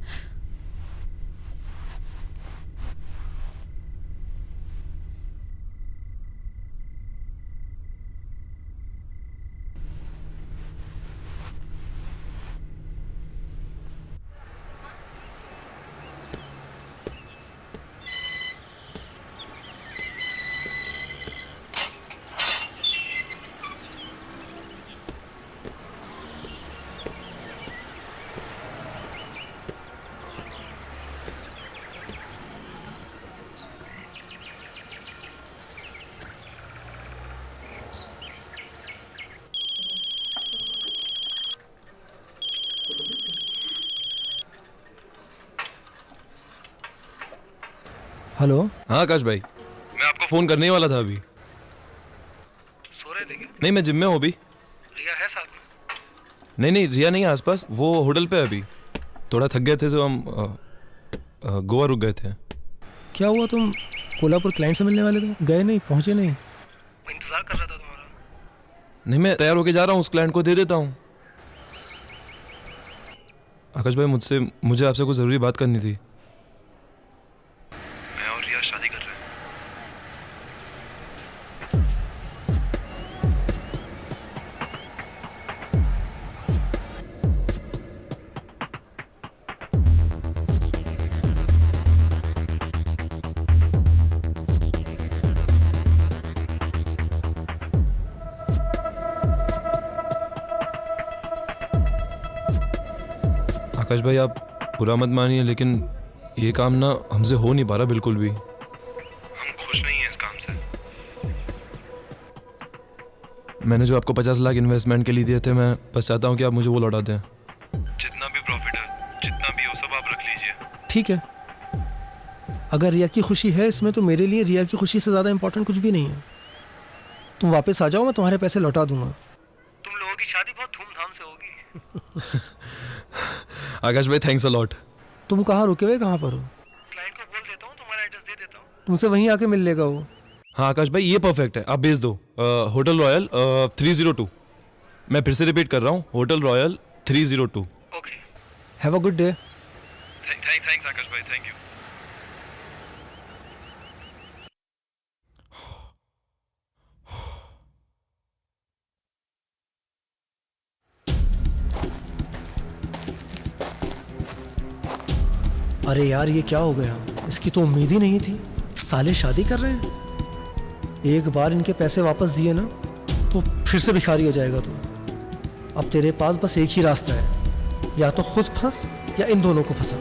हेलो। हाँ आकाश भाई, मैं आपको फोन करने ही वाला था अभी। सो रहे थे क्या? नहीं, मैं जिम में हूँ अभी। रिया है साथ में? नहीं, रिया नहीं है आसपास, वो होटल पे है अभी। थोड़ा थक गए थे तो हम गोवा रुक गए थे। क्या हुआ, तुम कोल्हापुर क्लाइंट से मिलने वाले थे, गए नहीं, पहुंचे नहीं? मैं इंतजार कर रहा था तुम्हारा। नहीं, मैं तैयार होके जा रहा हूँ, उस क्लाइंट को दे देता हूँ। आकाश भाई, मुझे आपसे कुछ ज़रूरी बात करनी थी। मैं और रिया शादी कर रहे हैं। आकाश भाई, आप बुरा मत मानिए, लेकिन ये काम ना हमसे हो नहीं पा रहा बिल्कुल भी। हम खुश नहीं हैं इस काम से। मैंने जो आपको 50 लाख इन्वेस्टमेंट के लिए दिए थे, मैं बस चाहता हूँ कि आप मुझे वो लौटा दें। जितना भी प्रॉफिट है, जितना भी हो, सब आप रख लीजिए। ठीक है, अगर रिया की खुशी है इसमें तो मेरे लिए रिया की खुशी से ज़्यादा इम्पोर्टेंट कुछ भी नहीं है। तुम वापस आ जाओ, मैं तुम्हारे पैसे लौटा दूंगा। तुम लोगों की शादी बहुत धूमधाम से होगी। आकाश भाई, थैंक्स अ लॉट। तुम कहाँ रुके हुए, कहाँ पर हो? क्लाइंट को बोल देता हूँ, तुम्हारा एड्रेस दे देता हूँ। तुमसे वहीं आके मिल लेगा वो। हाँ आकाश भाई, ये परफेक्ट है, आप भेज दो। Hotel royal 302। मैं फिर से रिपीट कर रहा हूँ, hotel royal 302। Okay. Have a good day. Thanks Akash भाई, थैंक यू। अरे यार, ये क्या हो गया, इसकी तो उम्मीद ही नहीं थी। साले शादी कर रहे हैं। एक बार इनके पैसे वापस दिए ना तो फिर से भिखारी हो जाएगा तू। अब तेरे पास बस एक ही रास्ता है, या तो खुद फंस या इन दोनों को फंसा।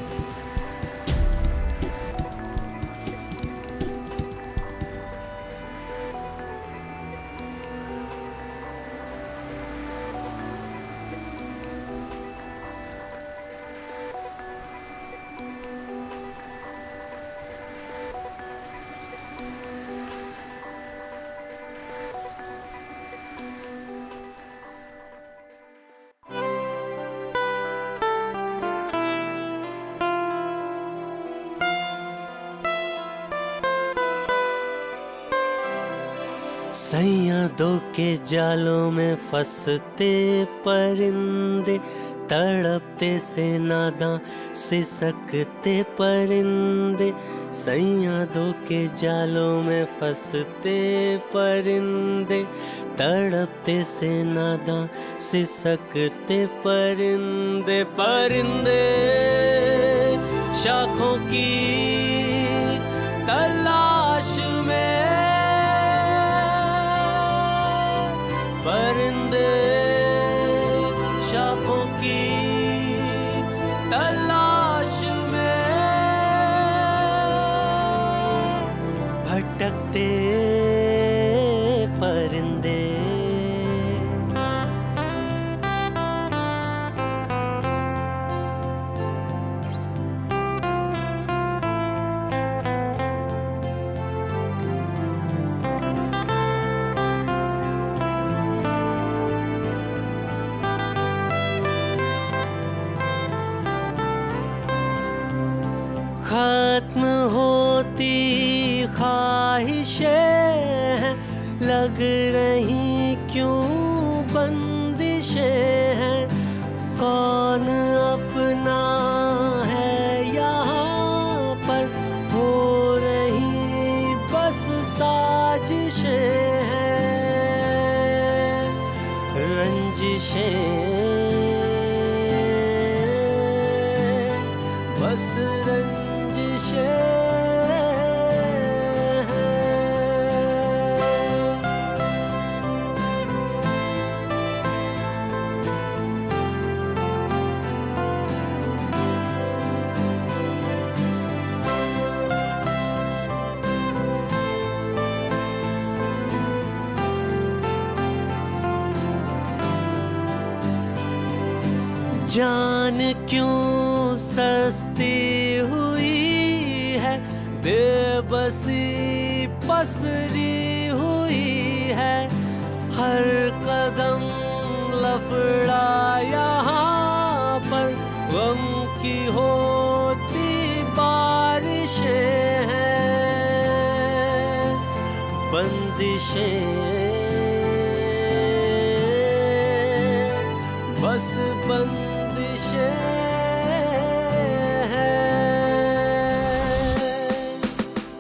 सैया दो के जालों में फंसते परिंदे, तड़पते से नादां सिसकते परिंदे। सैया दो के जालों में फंसते परिंदे, तड़पते से नादां सिसकते परिंदे। परिंदे शाखों की तलाश में, परिंदे शाखों की तलाश में, भटकते परिंदे। खत्म होती ख्वाहिशें हैं, लग रही क्यों बंदिशें हैं। कौन अपना है यहाँ पर, हो रही बस साजिशें हैं, रंजिशें बस रंजिशें। जान क्यों सस्ती हुई है, बेबसी पसरी हुई है, हर कदम लफड़ा यहाँ पर, गम की होती बारिशें हैं, बंदिशें बस बंदिशें हैं।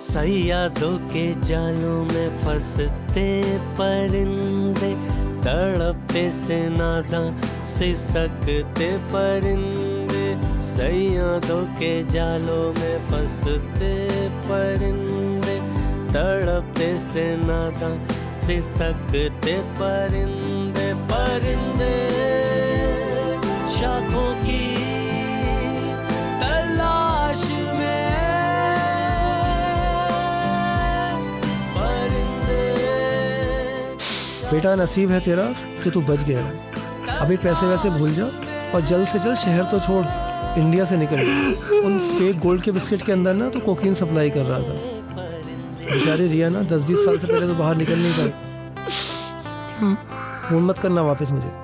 सैयादों के जालों में फंसते परिंदे, तड़पते से नादां सिसकते परिंदे, सैयादों के जालों में फंसते परिंदे, तड़पते से नादां सिसकते परिंदे, परिंदे शाखों की तलाश में, परिंदे। बेटा नसीब है तेरा कि तू बच गया। अभी पैसे वैसे भूल जा और जल्द से जल्द शहर तो छोड़, इंडिया से निकल जा। उन फेक गोल्ड के बिस्किट के अंदर ना तो कोकीन सप्लाई कर रहा था। बेचारी रिया ना 10-20 साल से पहले तो बाहर निकल नहीं पाई। फोन मत करना वापस मुझे।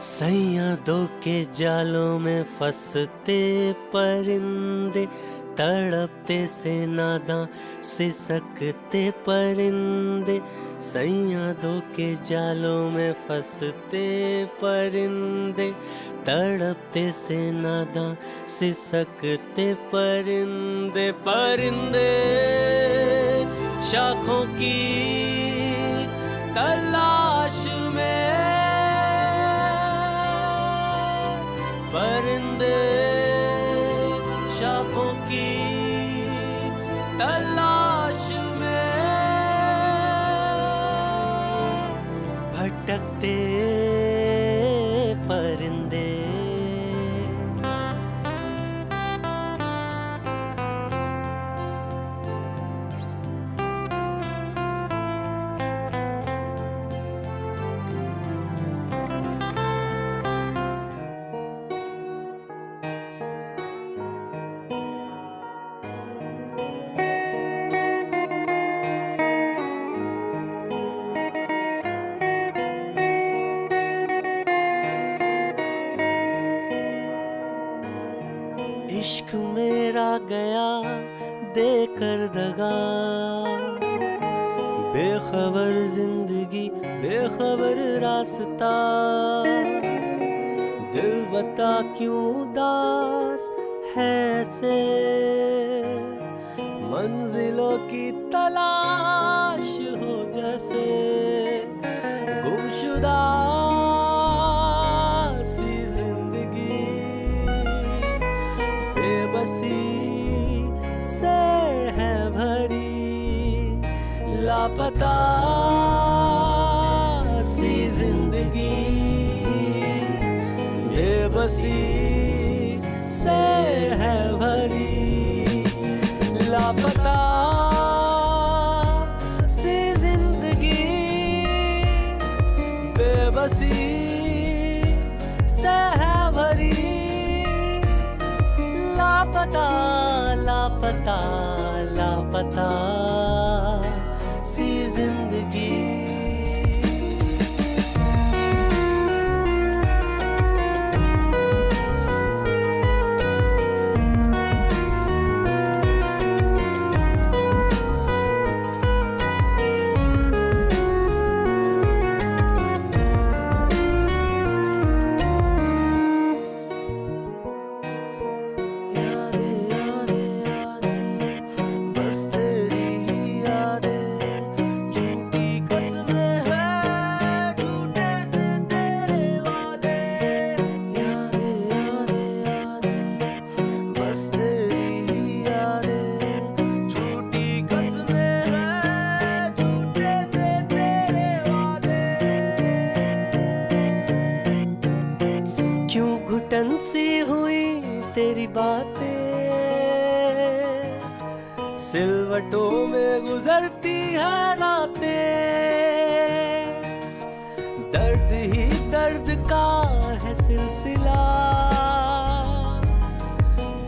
सैयादों के जालों में फंसते परिंदे, तड़पते से नादां सिसकते परिंदे, सैयादों के जालों में फंसते परिंदे, तड़पते से नादां सिसकते परिंदे, परिंदे शाखों की तलाश में, परिंदे शाखों की तलाश में, भटकते परिंदे। इश्क मेरा गया देकर दगा, बेखबर जिंदगी बेखबर रास्ता, दिल बता क्यों उदास है ऐसे, मंजिलों की तलाश हो जैसे, गुमशुदा सी जिंदगी, बेबसी से है भरी, लापता सी जिंदगी, बेबसी से है भरी, लापता सी जिंदगी, बेबसी से है भरी, लापता लापता लापता सी जिंदगी। बस तेरी ही यादें, झूठी कसम पैटर्न सी हुई तेरी बातें, सिलवटों में गुजरती है रातें, दर्द ही दर्द का है सिलसिला,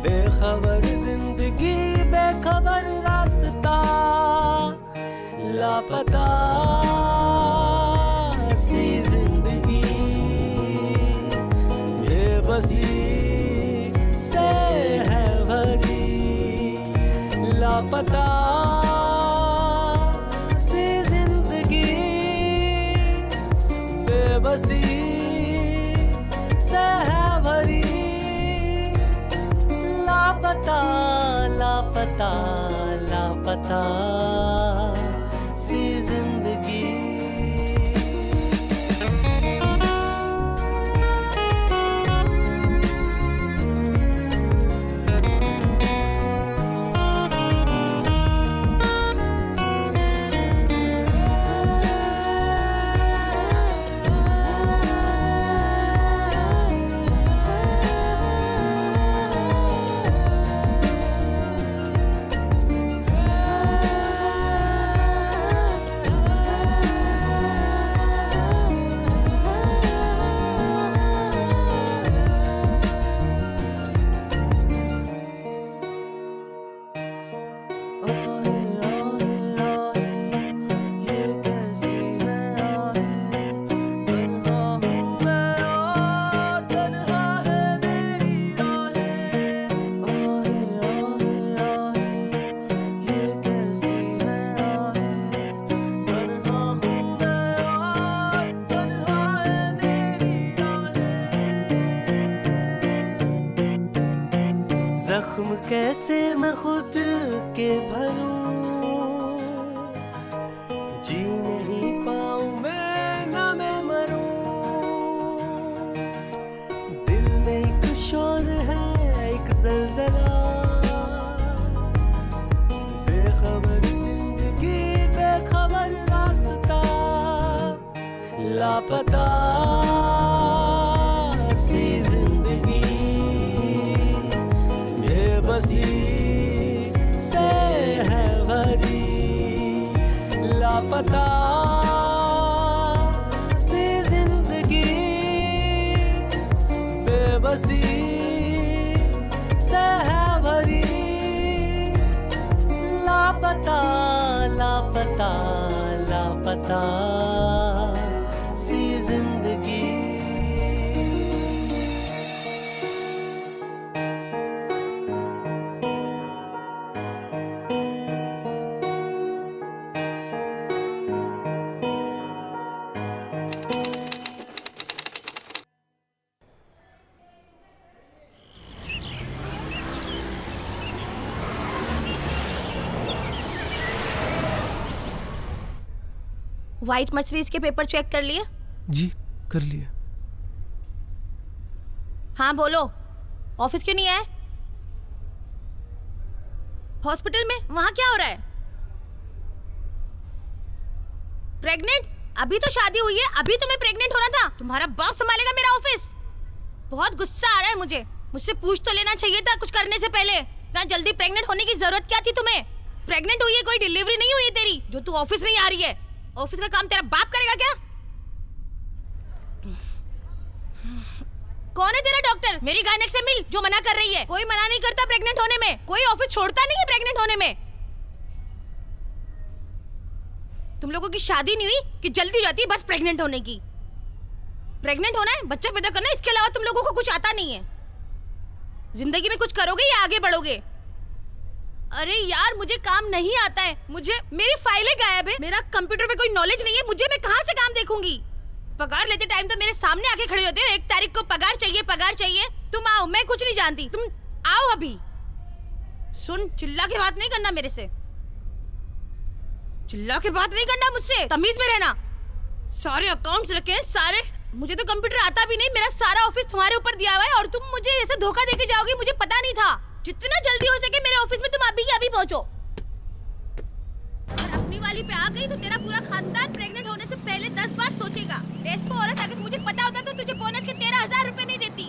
बेखबर जिंदगी बेखबर रास्ता, लापता सी जिंदगी बेबसी से है भरी, लापता सी जिंदगी बेबसी से है भरी, लापता लापता लापता सी जिंदगी। जख्म कैसे मैं खुद के भरूं, जी नहीं पाऊं मैं ना मैं मरूं, दिल में एक शोर है एक जलजला, बेखबर जिंदगी बेखबर रास्ता, लापता सी जिंदगी बेबसी से है भरी, लापता सी जिंदगी बेबसी से है भरी, लापता लापता लापता सी जिंदगी। व्हाइट मर्सिडीज के पेपर चेक कर लिए? जी कर लिए। हाँ बोलो, ऑफिस क्यों नहीं आए? हॉस्पिटल में वहां क्या हो रहा है? प्रेग्नेंट? अभी तो शादी हुई है, अभी तुम्हें प्रेग्नेंट होना था। तुम्हारा बाप संभालेगा मेरा ऑफिस। बहुत गुस्सा आ रहा है मुझे। मुझसे पूछ तो लेना चाहिए था कुछ करने से पहले। इतना जल्दी प्रेग्नेंट होने की जरूरत क्या थी तुम्हें? प्रेग्नेंट हुई है, कोई डिलीवरी नहीं हुई है तेरी जो तू ऑफिस नहीं आ रही है। ऑफिस का काम तेरा बाप करेगा क्या? कौन है तेरा डॉक्टर? मेरी गायनेक से मिल जो मना कर रही है। कोई मना नहीं करता प्रेग्नेंट होने में, कोई ऑफिस छोड़ता नहीं है प्रेग्नेंट होने में। तुम लोगों की शादी नहीं हुई कि जल्दी जाती है बस प्रेग्नेंट होने की। प्रेग्नेंट होना है, बच्चा पैदा करना है, इसके अलावा तुम लोगों को कुछ आता नहीं है। जिंदगी में कुछ करोगे या आगे बढ़ोगे? अरे यार मुझे काम नहीं आता है, मुझे मेरी फाइलें गायब है, मेरा कंप्यूटर पे कोई नॉलेज नहीं है, मुझे मैं कहाँ से काम देखूंगी? पगार लेते टाइम तो मेरे सामने आके खड़े होते हो, 1 तारीख को पगार चाहिए पगार चाहिए। तुम आओ, मैं कुछ नहीं जानती, तुम आओ अभी। सुन, चिल्ला के बात नहीं करना मेरे से, चिल्ला के बात नहीं करना मुझसे, तमीज में रहना। सारे अकाउंट्स रखे हैं सारे, मुझे तो कंप्यूटर आता भी नहीं, मेरा सारा ऑफिस तुम्हारे ऊपर दिया हुआ है और तुम मुझे ऐसे धोखा देके जाओगी, मुझे पता नहीं था। जितना जल्दी हो सके मेरे ऑफिस में तुम अभी के अभी पहुंचो। और अपनी वाली पे आ गई तो तेरा पूरा खानदान प्रेग्नेंट होने से पहले 10 बार सोचेगा। डेस्पो औरत, अगर मुझे पता होता तो तुझे बोनस के 13,000 रुपए नहीं देती।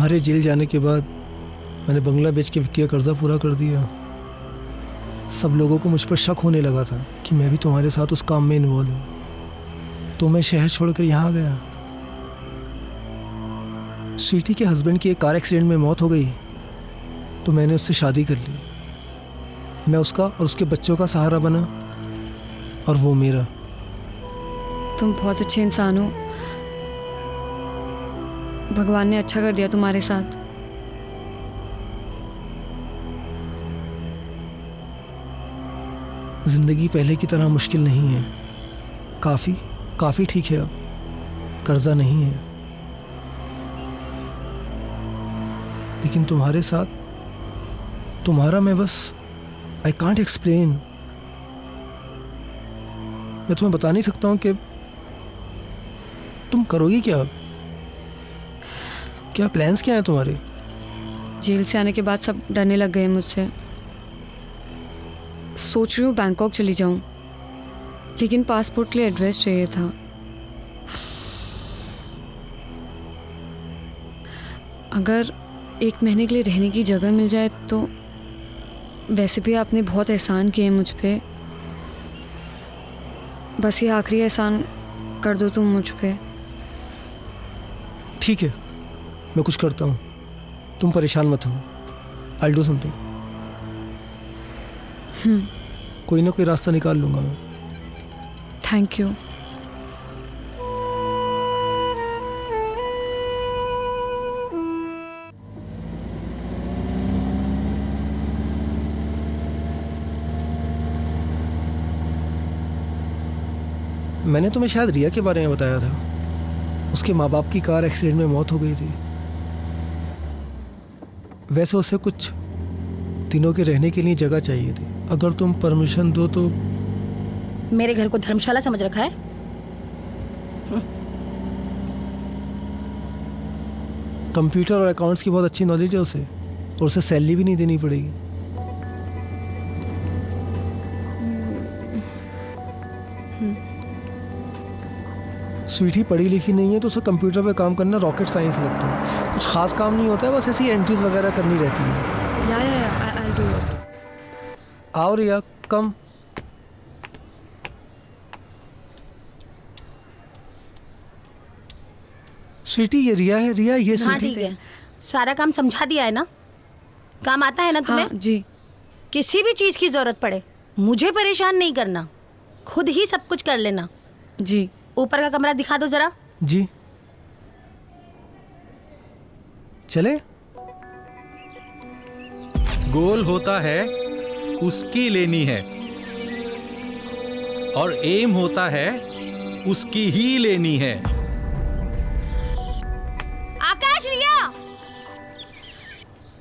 तुम्हारे जेल जाने के बाद मैंने बंगला बेच के विक्की का कर्जा पूरा कर दिया। सब लोगों को मुझ पर शक होने लगा था कि मैं भी तुम्हारे साथ उस काम में इन्वॉल्व हूँ, तो मैं शहर छोड़कर यहाँ आ गया। स्वीटी के हस्बैंड की एक कार एक्सीडेंट में मौत हो गई, तो मैंने उससे शादी कर ली। मैं उसका और उसके बच्चों का सहारा बना और वो मेरा। तुम बहुत अच्छे इंसान हो, भगवान ने अच्छा कर दिया तुम्हारे साथ। जिंदगी पहले की तरह मुश्किल नहीं है, काफ़ी ठीक है। अब कर्जा नहीं है, लेकिन तुम्हारे साथ तुम्हारा मैं बस आई कांट एक्सप्लेन। मैं तुम्हें बता नहीं सकता हूँ कि तुम करोगी क्या। क्या प्लान्स क्या हैं तुम्हारे? जेल से आने के बाद सब डरने लग गए मुझसे। सोच रही हूँ बैंकॉक चली जाऊँ, लेकिन पासपोर्ट के लिए एड्रेस चाहिए था। अगर 1 महीने के लिए रहने की जगह मिल जाए तो। वैसे भी आपने बहुत एहसान किए हैं मुझ पे, बस ये आखिरी एहसान कर दो तुम मुझ पे। ठीक है, मैं कुछ करता हूँ, तुम परेशान मत हो। I'll do something। कोई ना कोई रास्ता निकाल लूँगा मैं। Thank you. मैंने तुम्हें शायद रिया के बारे में बताया था। उसके माँ बाप की कार एक्सीडेंट में मौत हो गई थी। वैसे उसे कुछ दिनों के रहने के लिए जगह चाहिए थी। अगर तुम परमिशन दो तो। मेरे घर को धर्मशाला समझ रखा है? कंप्यूटर और अकाउंट्स की बहुत अच्छी नॉलेज है उसे, और उसे सैलरी भी नहीं देनी पड़ेगी। स्वीटी पढ़ी लिखी नहीं है, तो उसे कंप्यूटर पे काम करना रॉकेट साइंस लगता है। कुछ खास काम नहीं होता है, बस ऐसी एंट्रीज वगैरह करनी रहती है। I'll do it। आओ रिया, कम। स्वीटी ये रिया है। रिया ये हाँ स्वीटी। ठीक है, सारा काम समझा दिया है ना? काम आता है ना तुम्हें? हाँ जी। किसी भी चीज की जरूरत पड़े मुझे परेशान नहीं करना, खुद ही सब कुछ कर लेना। जी। ऊपर का कमरा दिखा दो जरा। जी चले। गोल होता है उसकी लेनी है, और एम होता है उसकी ही लेनी है। आकाश, रिया,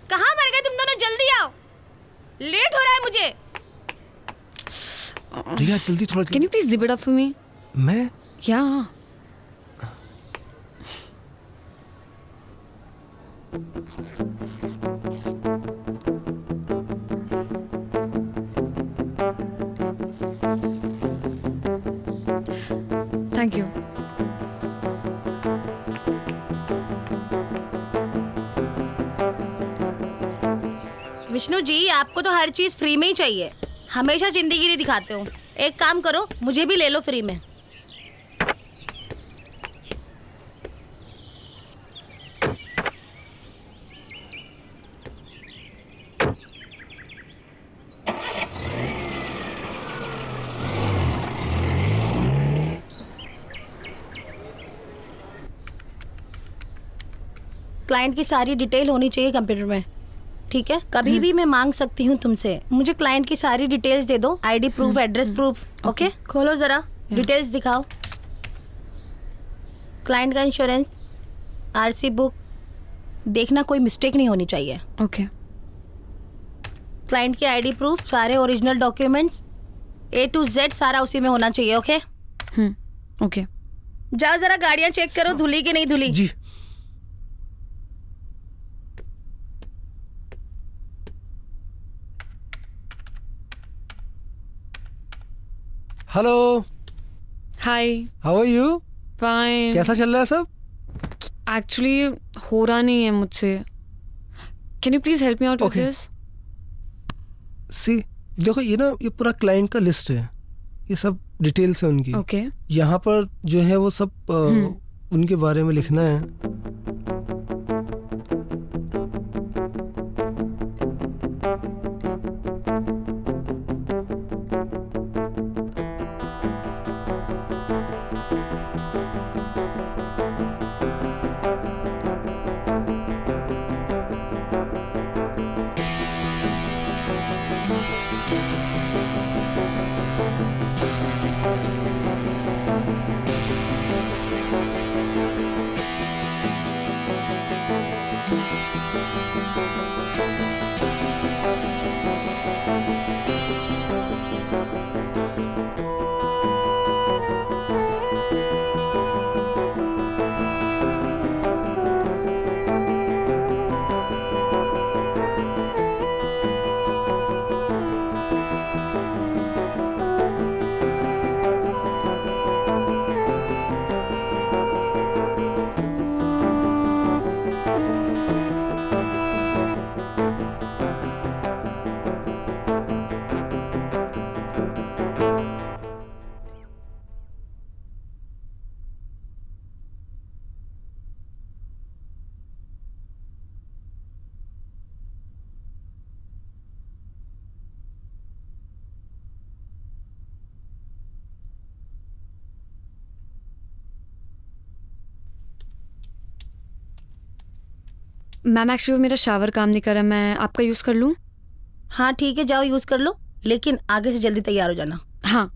कहाँ मर गए तुम दोनों? जल्दी आओ, लेट हो रहा है मुझे। रिया जल्दी, थोड़ा। Can you please zip it up for me? मैं? Yeah. Thank you. Vishnu ji, आपको तो हर चीज फ्री में ही चाहिए, हमेशा जिंदगी दिखाते हो। एक काम करो, मुझे भी ले लो फ्री में। क्लाइंट की सारी डिटेल होनी चाहिए कंप्यूटर में, ठीक है? कभी भी मैं मांग सकती हूँ तुमसे। मुझे क्लाइंट की सारी डिटेल्स दे दो, ID proof, address proof. Okay, खोलो जरा, डिटेल्स दिखाओ। क्लाइंट का इंश्योरेंस, आरसी बुक, देखना कोई मिस्टेक नहीं होनी चाहिए। ओके। क्लाइंट की आईडी प्रूफ, सारे original documents A to Z सारा उसी में होना चाहिए। Okay okay. जाओ जरा गाड़ियां चेक करो, धुली की नहीं धुली। जी। Hello. Hi. How are you? Fine. कैसा चल रहा है सब? एक्चुअली हो रहा नहीं है मुझसे. Can you please help me out with Okay. This? See देखो ये ना ये पूरा क्लाइंट का लिस्ट है, ये सब डिटेल्स है उनकी. ओके. यहाँ पर जो है वो सब उनके बारे में लिखना है. मैम एक्चुअली मेरा शावर काम नहीं कर रहा, मैं आपका यूज़ कर लूँ? हाँ ठीक है, जाओ यूज कर लो, लेकिन आगे से जल्दी तैयार हो जाना. हाँ.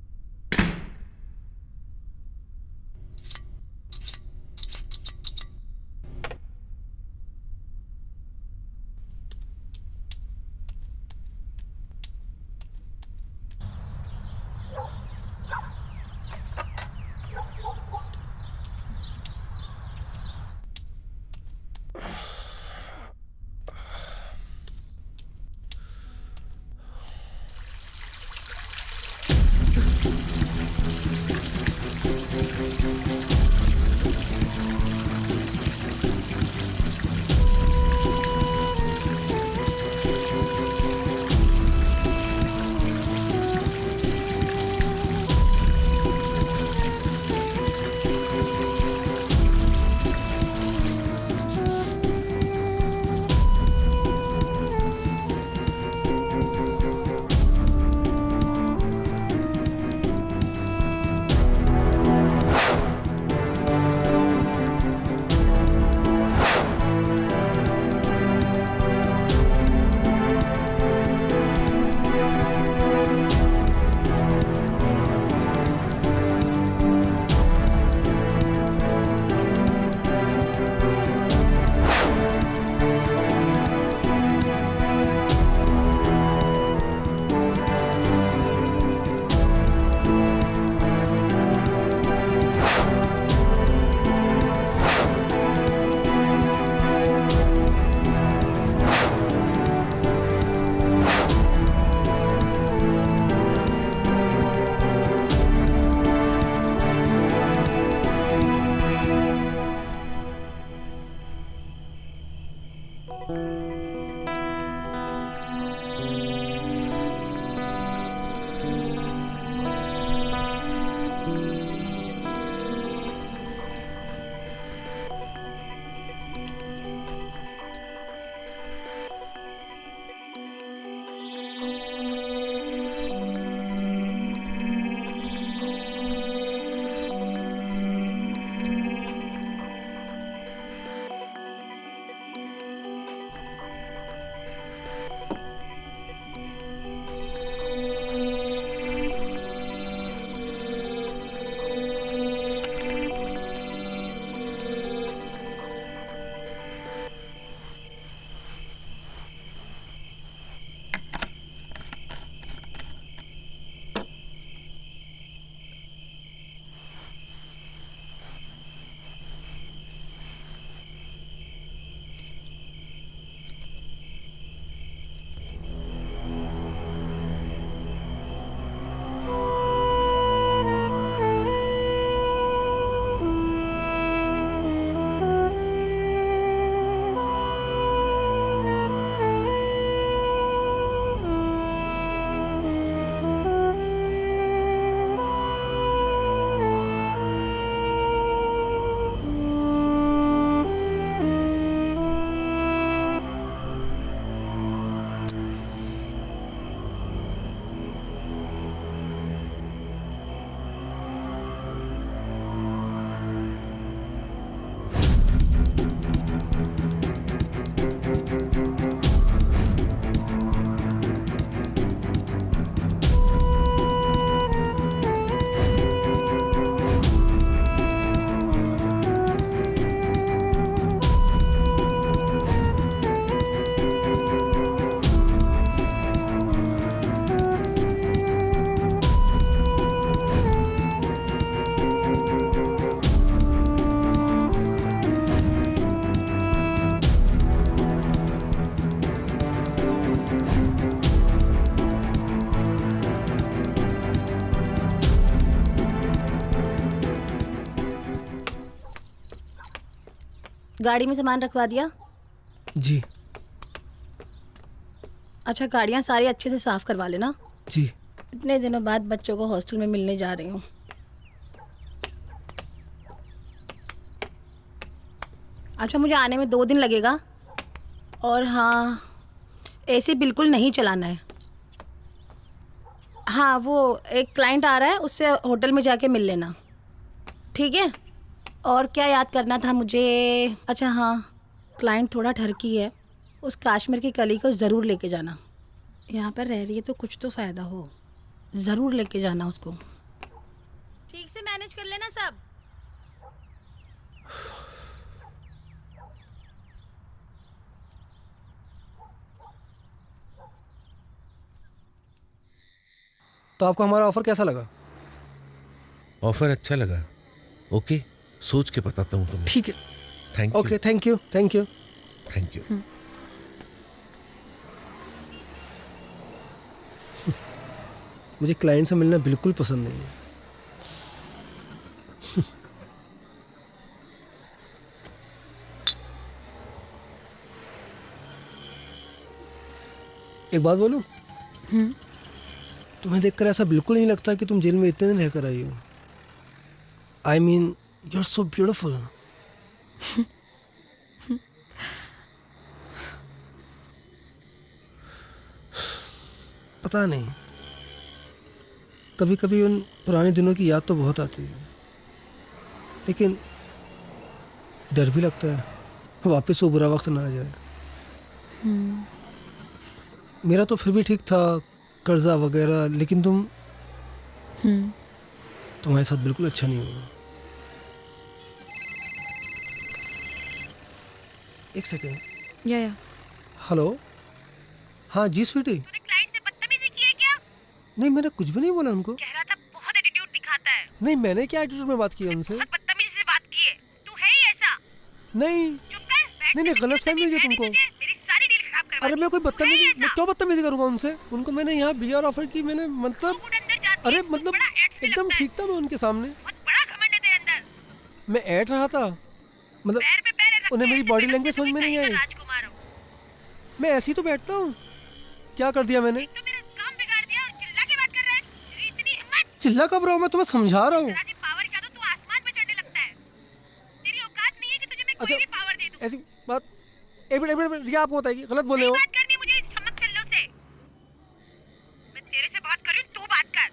गाड़ी में सामान रखवा दिया? जी अच्छा, गाड़ियाँ सारी अच्छे से साफ करवा लेना। जी। इतने दिनों बाद बच्चों को हॉस्टल में मिलने जा रही हूँ। अच्छा, मुझे आने में 2 दिन लगेगा। और हाँ, एसी बिल्कुल नहीं चलाना है। हाँ, वो एक क्लाइंट आ रहा है, उससे होटल में जाके मिल लेना, ठीक है? और क्या याद करना था मुझे? अच्छा हाँ, क्लाइंट थोड़ा ठरकी है, उस कश्मीर की कली को ज़रूर लेके जाना। यहाँ पर रह रही है तो कुछ तो फ़ायदा हो, ज़रूर लेके जाना उसको। ठीक से मैनेज कर लेना सब। तो आपको हमारा ऑफर कैसा लगा? ऑफर अच्छा लगा। ओके, सोच के बताता हूँ तुम्हें। ठीक है। Thank you. Okay, thank you thank you thank you. मुझे क्लाइंट से मिलना बिल्कुल पसंद नहीं है। एक बात बोलूं? तुम्हें देखकर ऐसा बिल्कुल नहीं लगता कि तुम जेल में इतने दिन रहकर आई हो। I mean, you are so beautiful. पता नहीं, कभी कभी उन पुराने दिनों की याद तो बहुत आती है, लेकिन डर भी लगता है वापस वो बुरा वक्त ना आ जाए। मेरा तो फिर भी ठीक था, कर्जा वगैरह, लेकिन तुम्हारे साथ बिल्कुल अच्छा नहीं हुआ। एक सेकेंड। या हेलो। हाँ जी स्वीटी। तूने क्लाइंट से बदतमीजी की है क्या? नहीं, मैंने कुछ भी नहीं बोला उनको। कह रहा था बहुत एटीट्यूड दिखाता है। नहीं, मैंने क्या एटीट्यूड में बात की है उनसे? बहुत बदतमीजी से बात की है। तू है ही ऐसा। नहीं चुप कर। नहीं, गलत फहमी हुई है तुमको। मेरी सारी डील खराब करवा अरे दी। मैं कोई तू है बदतमीजी, ही मैं ऐसा। क्यों बदतमीजी करूंगा उनसे? उनको मैंने यहाँ बीआर ऑफर की, मैंने मतलब तू अंदर जाती अरे है, मतलब बड़ा ऐठ से एकदम लगता है। ठीक था मैं उनके सामने। बहुत बड़ा घमंड है तेरे अंदर। मैं ऐट रहा था, मतलब पैर पे पैर रख उन्हें के मेरी ऐसे बॉडी बैठते लैंग्वेज समझ में नहीं कहीं आई। का राजकुमार हो। मैं ऐसे ही तो बैठता हूँ। क्या कर दिया मैंने? तो मेरा काम बिगाड़ दिया और चिल्ला के बात कर रहा है। तेरी इतनी हिम्मत। चिल्ला कब रहा हूँ? मैं तुम्हें समझा रहा हूँ। तेरा जी पावर क्या, तो तू आसमान पे चढ़ने लगता है। तेरी औकात नहीं है कि तुझे मैं कोई भी पावर दे दूं। ऐसी बात एक मिनट रिया, आपको बताएगी, गलत बोल रहे हो। बात करनी मुझे चमक चल्लो से। मैं तेरे से बात कर रही हूँ, तू बात कर।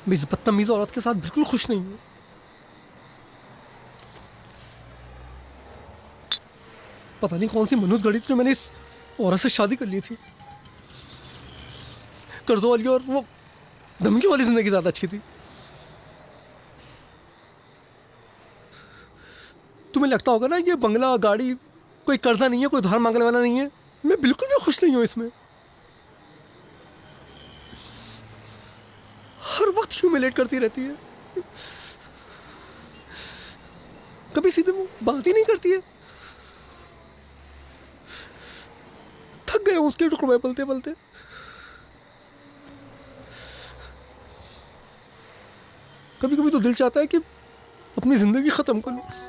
मैं इस बदतमीज औरत के साथ बिल्कुल खुश नहीं हूँ। पता नहीं कौन सी मनहूस घड़ी थी जो मैंने इस औरत से शादी कर ली थी। कर्जों वाली और वो धमकी वाली जिंदगी ज्यादा अच्छी थी। तुम्हें लगता होगा ना ये बंगला गाड़ी कोई कर्जा नहीं है, कोई उधार मांगने वाला नहीं है। मैं बिल्कुल भी खुश नहीं हूँ इसमें। हर वक्त ह्यूमिलेट करती रहती है, कभी सीधे मुंह बात ही नहीं करती है। थक गए उसके टुकड़े में पलते पलते। कभी कभी तो दिल चाहता है कि अपनी जिंदगी खत्म कर लूं।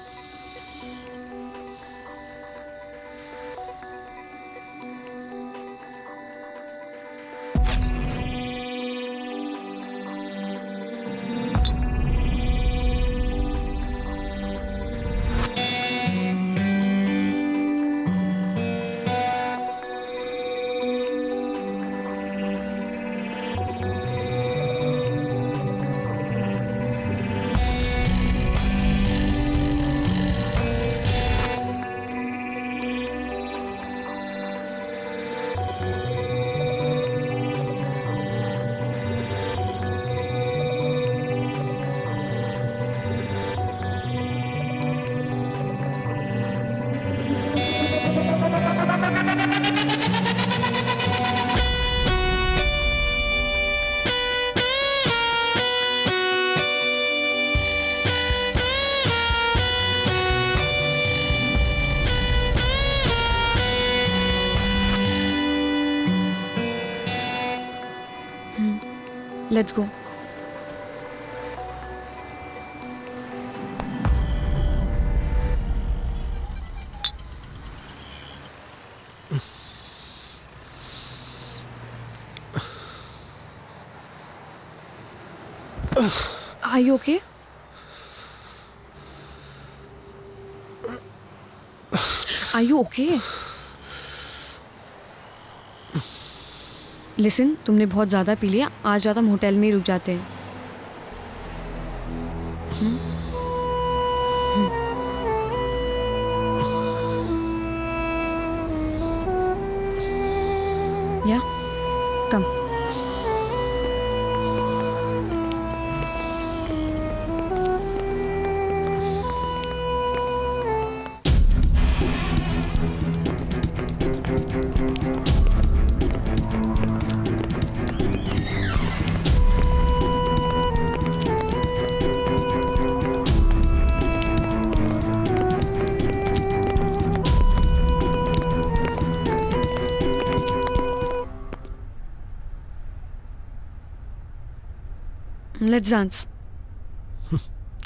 Let's go. Are you okay? Are you okay? Listen, तुमने बहुत ज़्यादा पी लिया. आज रात हम होटल में ही रुक जाते हैं. या कम. Let's dance.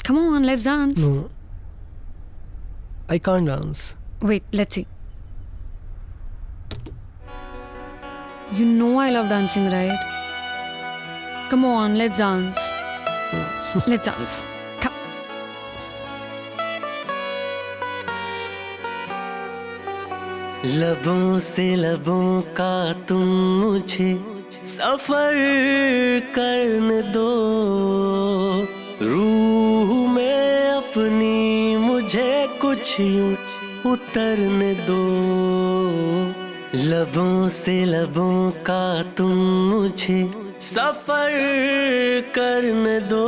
Come on, let's dance. No, I can't dance. Wait, let's see. You know I love dancing, right? Come on, let's dance. Let's dance. Come. लबों से लबों का तुम मुझे सफर करने दो, रूह में अपनी मुझे कुछ यूं उतरने दो. लबों से लबों का तुम मुझे सफर करने दो,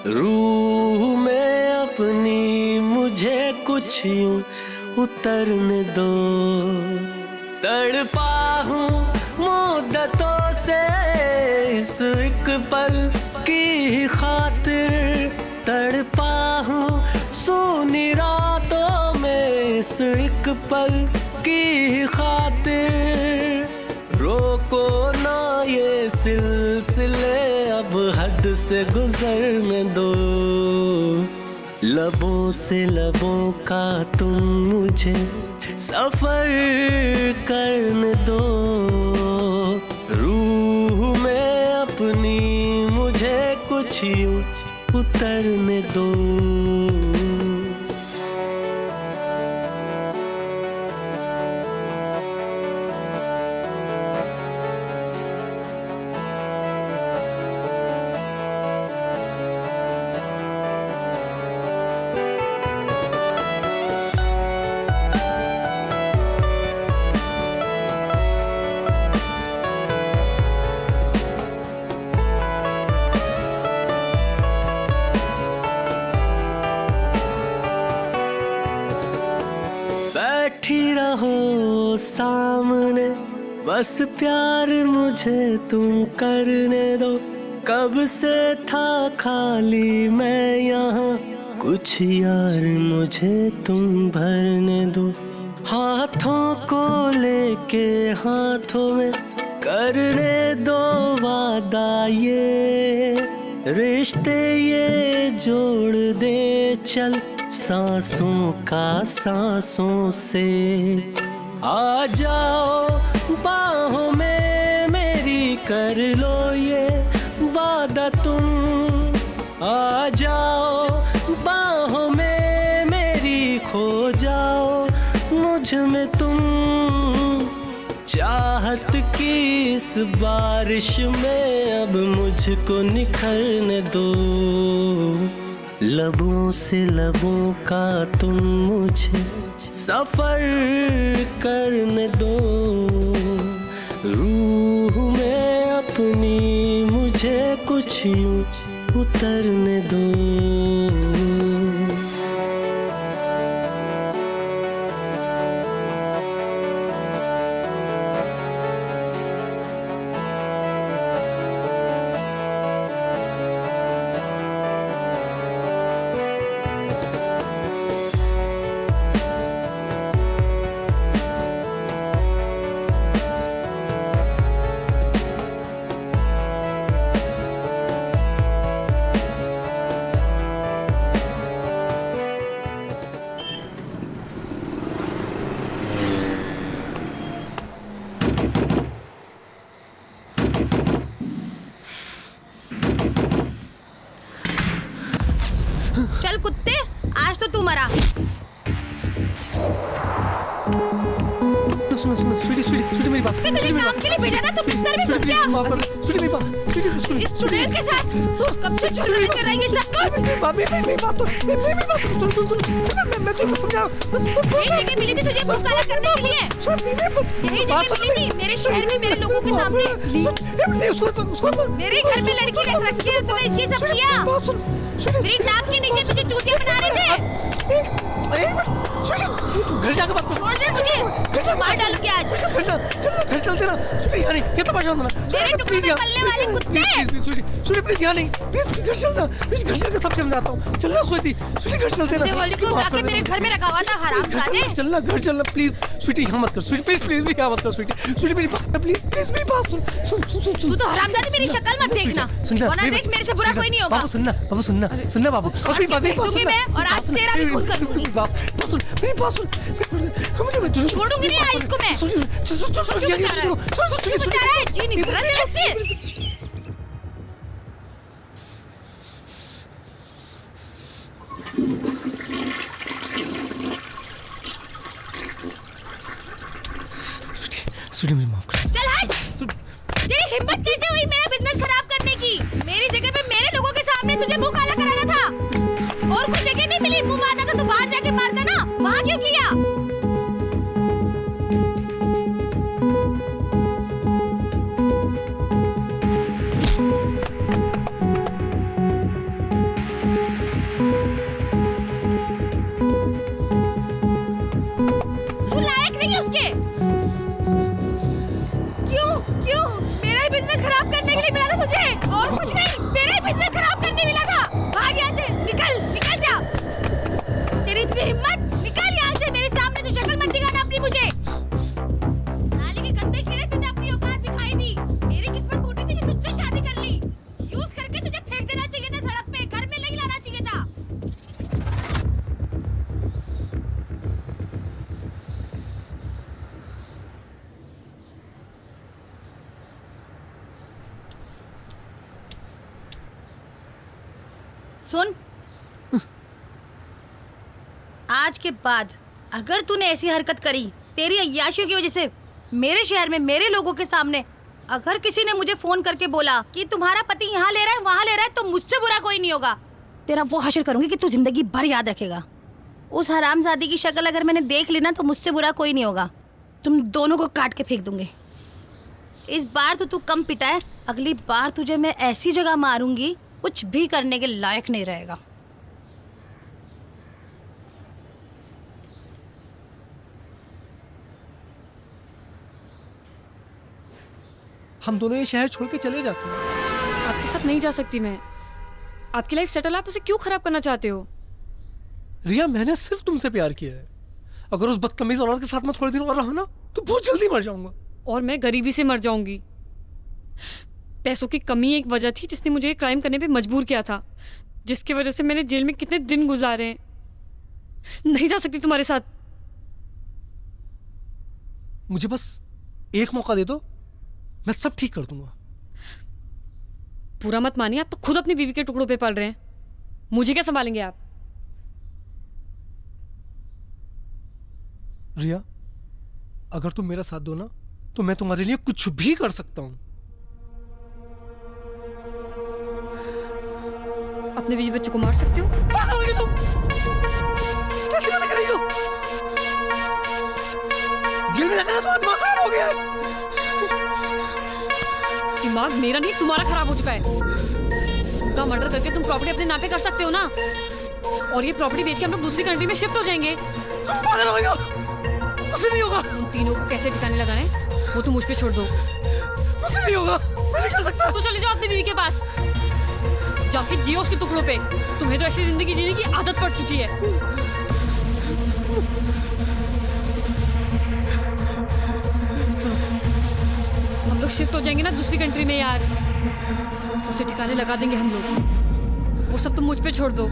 रूह में अपनी मुझे कुछ यूं उतरने दो. तड़पा हूँ मुद्दतों से इस एक पल की खातिर, तड़पा हूँ सोनी रातों में इस एक पल की खातिर. रोको ना ये सिलसिले अब हद से गुजरने दो. लबों से लबों का तुम मुझे सफर करने दो, रूह में अपनी मुझे कुछ यूं उतरने दो. बैठी रहो सामने, बस प्यार मुझे तुम करने दो. कब से था खाली मैं यहाँ, कुछ यार मुझे तुम भरने दो. हाथों को लेके हाथों में करने दो वादा, ये रिश्ते ये जोड़ दे चल सांसों का सांसों से. आ जाओ बाहों में मेरी, कर लो ये वादा तुम. आ जाओ बाहों में मेरी, खो जाओ मुझ में तुम. चाहत की इस बारिश में अब मुझको निखरने दो. लबों से लबों का तुम मुझे सफर करने दो, रूह में अपनी मुझे कुछ यूं उतरने दो. चल कुत्ते, आज तो तू मरा। सुनो सुनो स्वीटी स्वीटी स्वीटी मेरी बात तुझे काम के लिए भेजा था, तू बिस्तर में घुस गया। माफ कर दे स्वीटी मेरी बात स्वीटी इस चुड़ैल के साथ कब से चुड़ैल कर रही है सब कुछ। मेरी बात तो मेरी बात सुन मैं तुम्हें समझा बस यही जगह मिली थी तुझे मुंह काला करने के लिए। यही जगह मिली थी मेरे शहर में मेरे लोगों के सामने। मेरे घर में लड़की रख रखी है, तूने इसकी सब किया। मेरी नाक के नीचे तुझे चूतिया बना रहे थे। घर जाकर बात कर। छोड़ दे तुझे, मार डालूंगी आज। घर चलते ना स्वीटी यहाँ नहीं, ये तो परेशान होना। मेरे टुकड़े में पलने वाले कुत्ते। स्वीटी प्लीज यहाँ नहीं, प्लीज घर चलना, प्लीज घर चलकर सब समझाता हूँ। चलना स्वीटी स्वीटी घर चलते ना। वाली को जाके मेरे घर में रखा हुआ था हरामजादे। चलना घर चलना प्लीज स्वीटी यहाँ मत कर स्वीटी प्लीज प्लीज यहाँ मत कर स्वीटी स्वीटी मेरी बात प्लीज प्लीज मेरी बात सुन। तू तो हरामजादे मेरी शक्ल मत देखना, वरना देख मेरे से बुरा कोई नहीं होगा। बाबू सुनना बाबू अभी और आज तेरा भी खून कर दूंगी। मेरी बात सुन छोड़ूंगी नहीं आज इसको मैं। तू बता रहा है जी नहीं भरा तेरे से। स्वीटी मुझे माफ कर। चल हट। तेरी हिम्मत कैसे हुई मेरा बिजनेस खराब करने की? मेरी जगह पे मेरे लोगों के सामने तुझे मुंह काला कराना था। और कोई जगह नहीं मिली, मुंह मारना था तो बाहर जाके मारता ना, वहां क्यों किया? तू लायक नहीं है उसके। क्यों मेरा ही बिजनेस खराब करने के लिए मिला था तुझे, और कुछ नहीं। मेरा ही बिजनेस खराब करने मिला था। भाग यहाँ से, निकल जा। तेरी इतनी हिम्मत, निकल यहाँ से। मेरे सामने तो शक्ल मत दिखाना अपनी मुझे। नाली के गंदे कीड़े, तुझे अपनी औकात दिखाई दी। मेरी किस्मत फूटी थी कि तुझसे शादी कर ली। यूज करके तुझे फेंक देना चाहिए था सड़क पे, घर में नहीं लाना चाहिए था। सुन, आज के बाद अगर तूने ऐसी हरकत करी तेरी अय्याशियों की वजह से मेरे शहर में मेरे लोगों के सामने, अगर किसी ने मुझे फोन करके बोला कि तुम्हारा पति यहाँ ले रहा है वहाँ ले रहा है, तो मुझसे बुरा कोई नहीं होगा। तेरा वो हश्र करूंगी कि तू जिंदगी भर याद रखेगा। उस हरामजादी की शक्ल अगर मैंने देख ली ना, तो मुझसे बुरा कोई नहीं होगा। तुम दोनों को काट के फेंक दूंगी। इस बार तो तू कम पिटा है, अगली बार तुझे मैं ऐसी जगह मारूंगी कुछ भी करने के लायक नहीं रहेगा। हम दोनों ये शहर छोड़ के चले जाते हैं। आपके साथ नहीं जा सकती मैं। आपकी लाइफ सेटल, आप उसे क्यों खराब करना चाहते हो? रिया, मैंने सिर्फ तुमसे प्यार किया है। अगर उस बदतमीज औरत के साथ मैं थोड़े दिन और रहा ना, तो बहुत जल्दी मर जाऊंगा। और मैं गरीबी से मर जाऊंगी। पैसों की कमी एक वजह थी जिसने मुझे एक क्राइम करने पे मजबूर किया था, जिसकी वजह से मैंने जेल में कितने दिन गुजारे हैं। नहीं जा सकती तुम्हारे साथ। मुझे बस एक मौका दे दो, मैं सब ठीक कर दूंगा। पूरा मत मानिए, आप तो खुद अपनी बीवी के टुकड़ों पे पल रहे हैं। मुझे क्या संभालेंगे आप? रिया, अगर तुम मेरा साथ दो ना, तो मैं तुम्हारे लिए कुछ भी कर सकता हूं। अपने बीवी बच्चे को मार सकते हो? तुम कैसे मना कर रही हो? जेल में जाकर तुम्हारा दिमाग खराब हो गया है। दिमाग मेरा नहीं, तुम्हारा खराब हो चुका है। उनका मर्डर करके तुम प्रॉपर्टी अपने नाम पे कर सकते हो ना, और ये प्रॉपर्टी बेच के हम लोग दूसरी कंट्री में शिफ्ट हो जाएंगे। तुम पागल हो गए हो? उसे नहीं होगा। उन तीनों को कैसे ठिकाने लगाना है वो तुम मुझ पे छोड़ दो। उसे नहीं होगा, मैं नहीं कर सकता। तो चले जाओ अपनी बीवी के पास, जाके जियो उसके टुकड़ों पे। तुम्हें तो ऐसी जिंदगी जीने की आदत पड़ चुकी है। हम लोग शिफ्ट हो जाएंगे ना दूसरी कंट्री में यार, उसे ठिकाने लगा देंगे हम लोग। वो सब तुम मुझ पे छोड़ दो।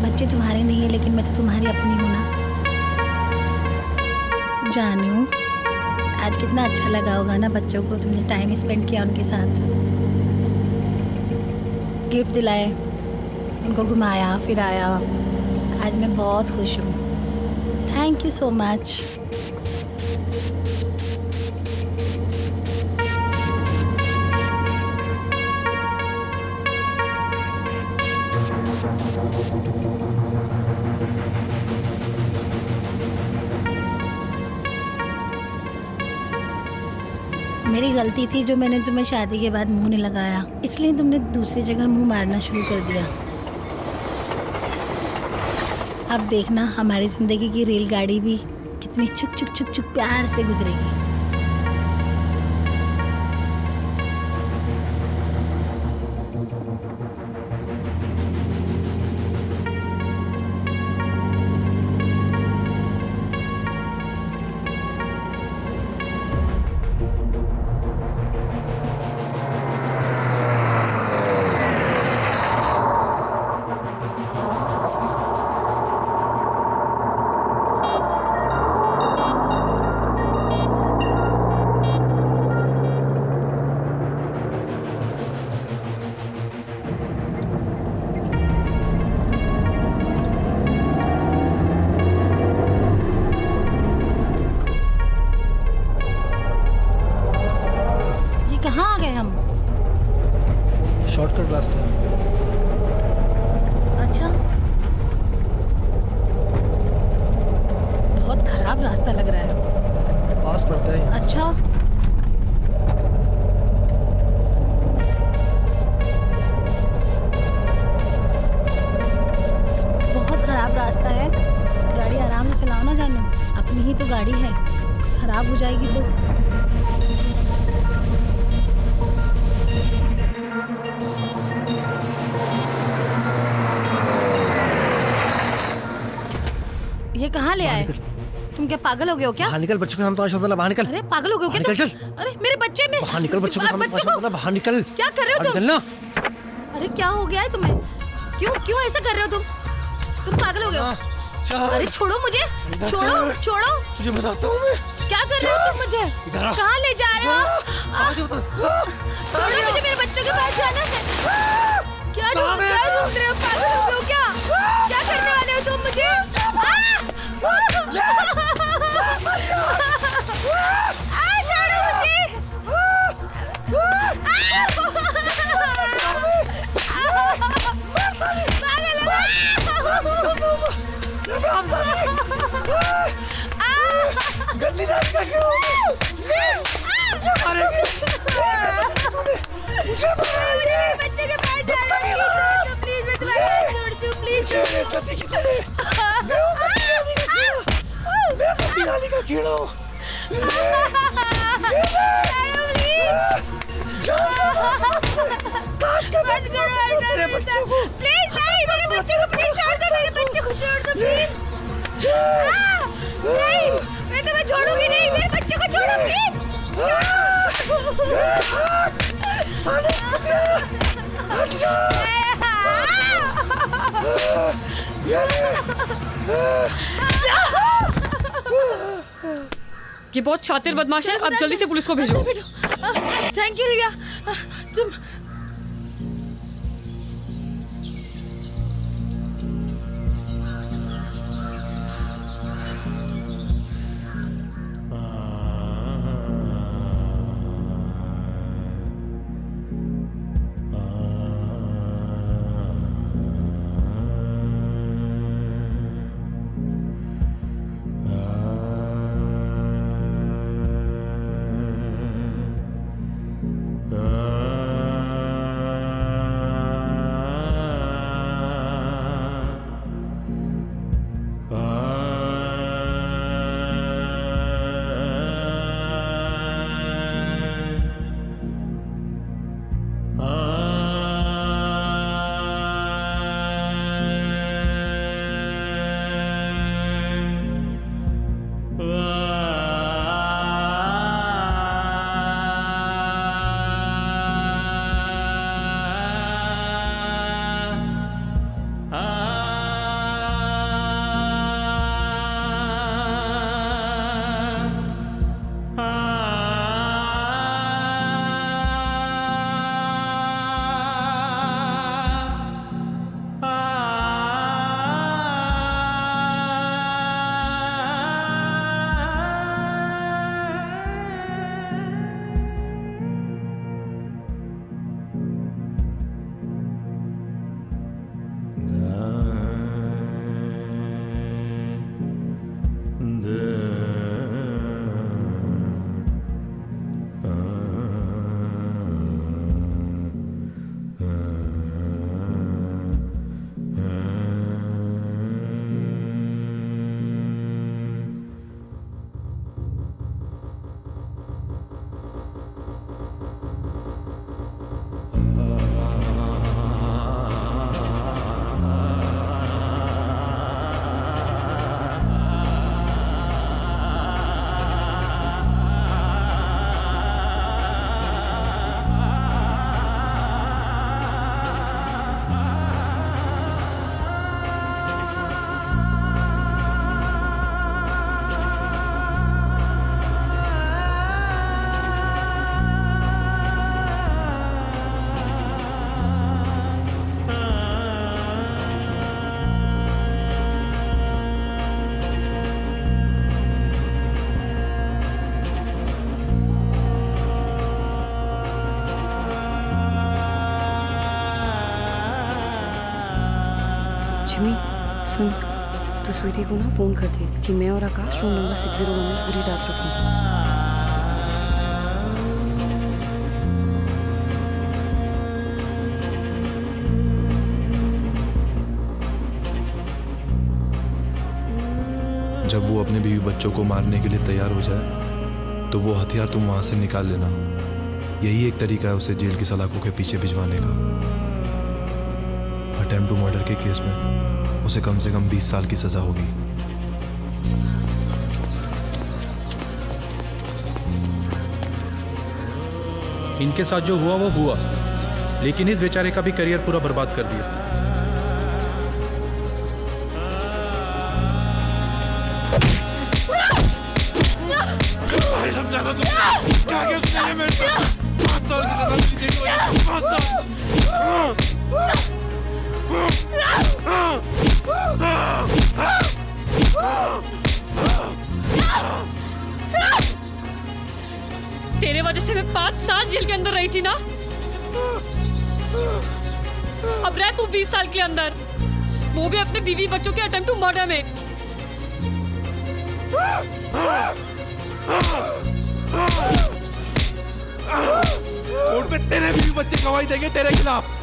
बच्चे तुम्हारे नहीं है लेकिन मैं तो तुम्हारी अपनी हूँ ना। जानू, आज कितना अच्छा लगा होगा ना बच्चों को, तुमने टाइम स्पेंड किया उनके साथ, गिफ्ट दिलाए, उनको घुमाया फिराया। आज मैं बहुत खुश हूँ। Thank you so much. मेरी गलती थी जो मैंने तुम्हें शादी के बाद मुंह नहीं लगाया, इसलिए तुमने दूसरी जगह मुंह मारना शुरू कर दिया। अब देखना हमारी जिंदगी की रेलगाड़ी भी कितनी चुक चुक चुक चुक प्यार से गुजरेगी। कहाँ आ गए हम? शॉर्टकट रास्ता है। अच्छा, बहुत खराब रास्ता लग रहा है। पास पड़ता है यहाँ। अच्छा, बहुत खराब रास्ता है। गाड़ी आराम से चलाओ ना जानू, अपनी ही तो गाड़ी है, खराब हो जाएगी तो। ये कहाँ ले आए? तुम क्या पागल हो गए हो क्या? बाहर निकल, बच्चों के सामने तुम्हारे शब्द ना, बाहर निकल। अरे पागल हो गए हो क्या? बाहर निकल, तुम? अरे मेरे बच्चे में बाहर निकल, बच्चों के सामने तुम्हारे शब्द ना, बाहर निकल। क्या कर रहे हो तुम? निकलना। अरे क्या हो गया है तुम्हें? क्यों ऐसा कर रहे हो तुम पागल हो गए हो? अरे छोड़ो मुझे, छोड़ो। तुझे बताता हूँ मैं। क्या कर रहे हो तुम मुझे? कहाँ ले जा रहे हो? छोड़ो मुझे, मेरे बच्चों के पास जाना है। क्या ढूंढ रहे हो? पागल हो गए हो क्या? क्या करने वाले हो तुम मुझे? गंदी दाल का क्यों? बच्चे के पास जा रहे हो? प्लीज मैं तुम्हारे हाथ जोड़ती हूँ, प्लीज। सती की मैं गंदी दाल का कीड़ा हूँ। प्लीज नहीं, मेरे बच्चे को प्लीज छोड़ दो, मेरे बच्चे को छोड़ दो प्लीज। नहीं, मैं तुम्हें छोड़ूंगी नहीं, मेरे बच्चे को छोड़ो प्लीज। ये बहुत शातिर बदमाश है, अब जल्दी से पुलिस को भेजो। थैंक यू रिया, तुम लक्ष्मी सुन, तू स्वीटी को ना फोन कर दे कि मैं और आकाश रूम नंबर 601 में पूरी रात रुकेंगे। जब वो अपने बीवी बच्चों को मारने के लिए तैयार हो जाए तो वो हथियार तुम वहां से निकाल लेना। यही एक तरीका है उसे जेल की सलाखों के पीछे भिजवाने का। अटेम्प्ट टू मर्डर के केस में उसे कम से कम 20 साल की सजा होगी। इनके साथ जो हुआ वो हुआ, लेकिन इस बेचारे का भी करियर पूरा बर्बाद कर दिया। समझा था तुमने क्या किया तुमने मेरे साथ? 5 साल की सजा मुझे देनी होगी, 5 साल। तेरे वजह से मैं 5 साल जेल के अंदर रही थी ना, अब रह तू 20 साल के अंदर, वो भी अपने बीवी बच्चों के अटेम्प्ट टू मर्डर में। कोर्ट में तेरे बीवी बच्चे गवाही देंगे तेरे खिलाफ।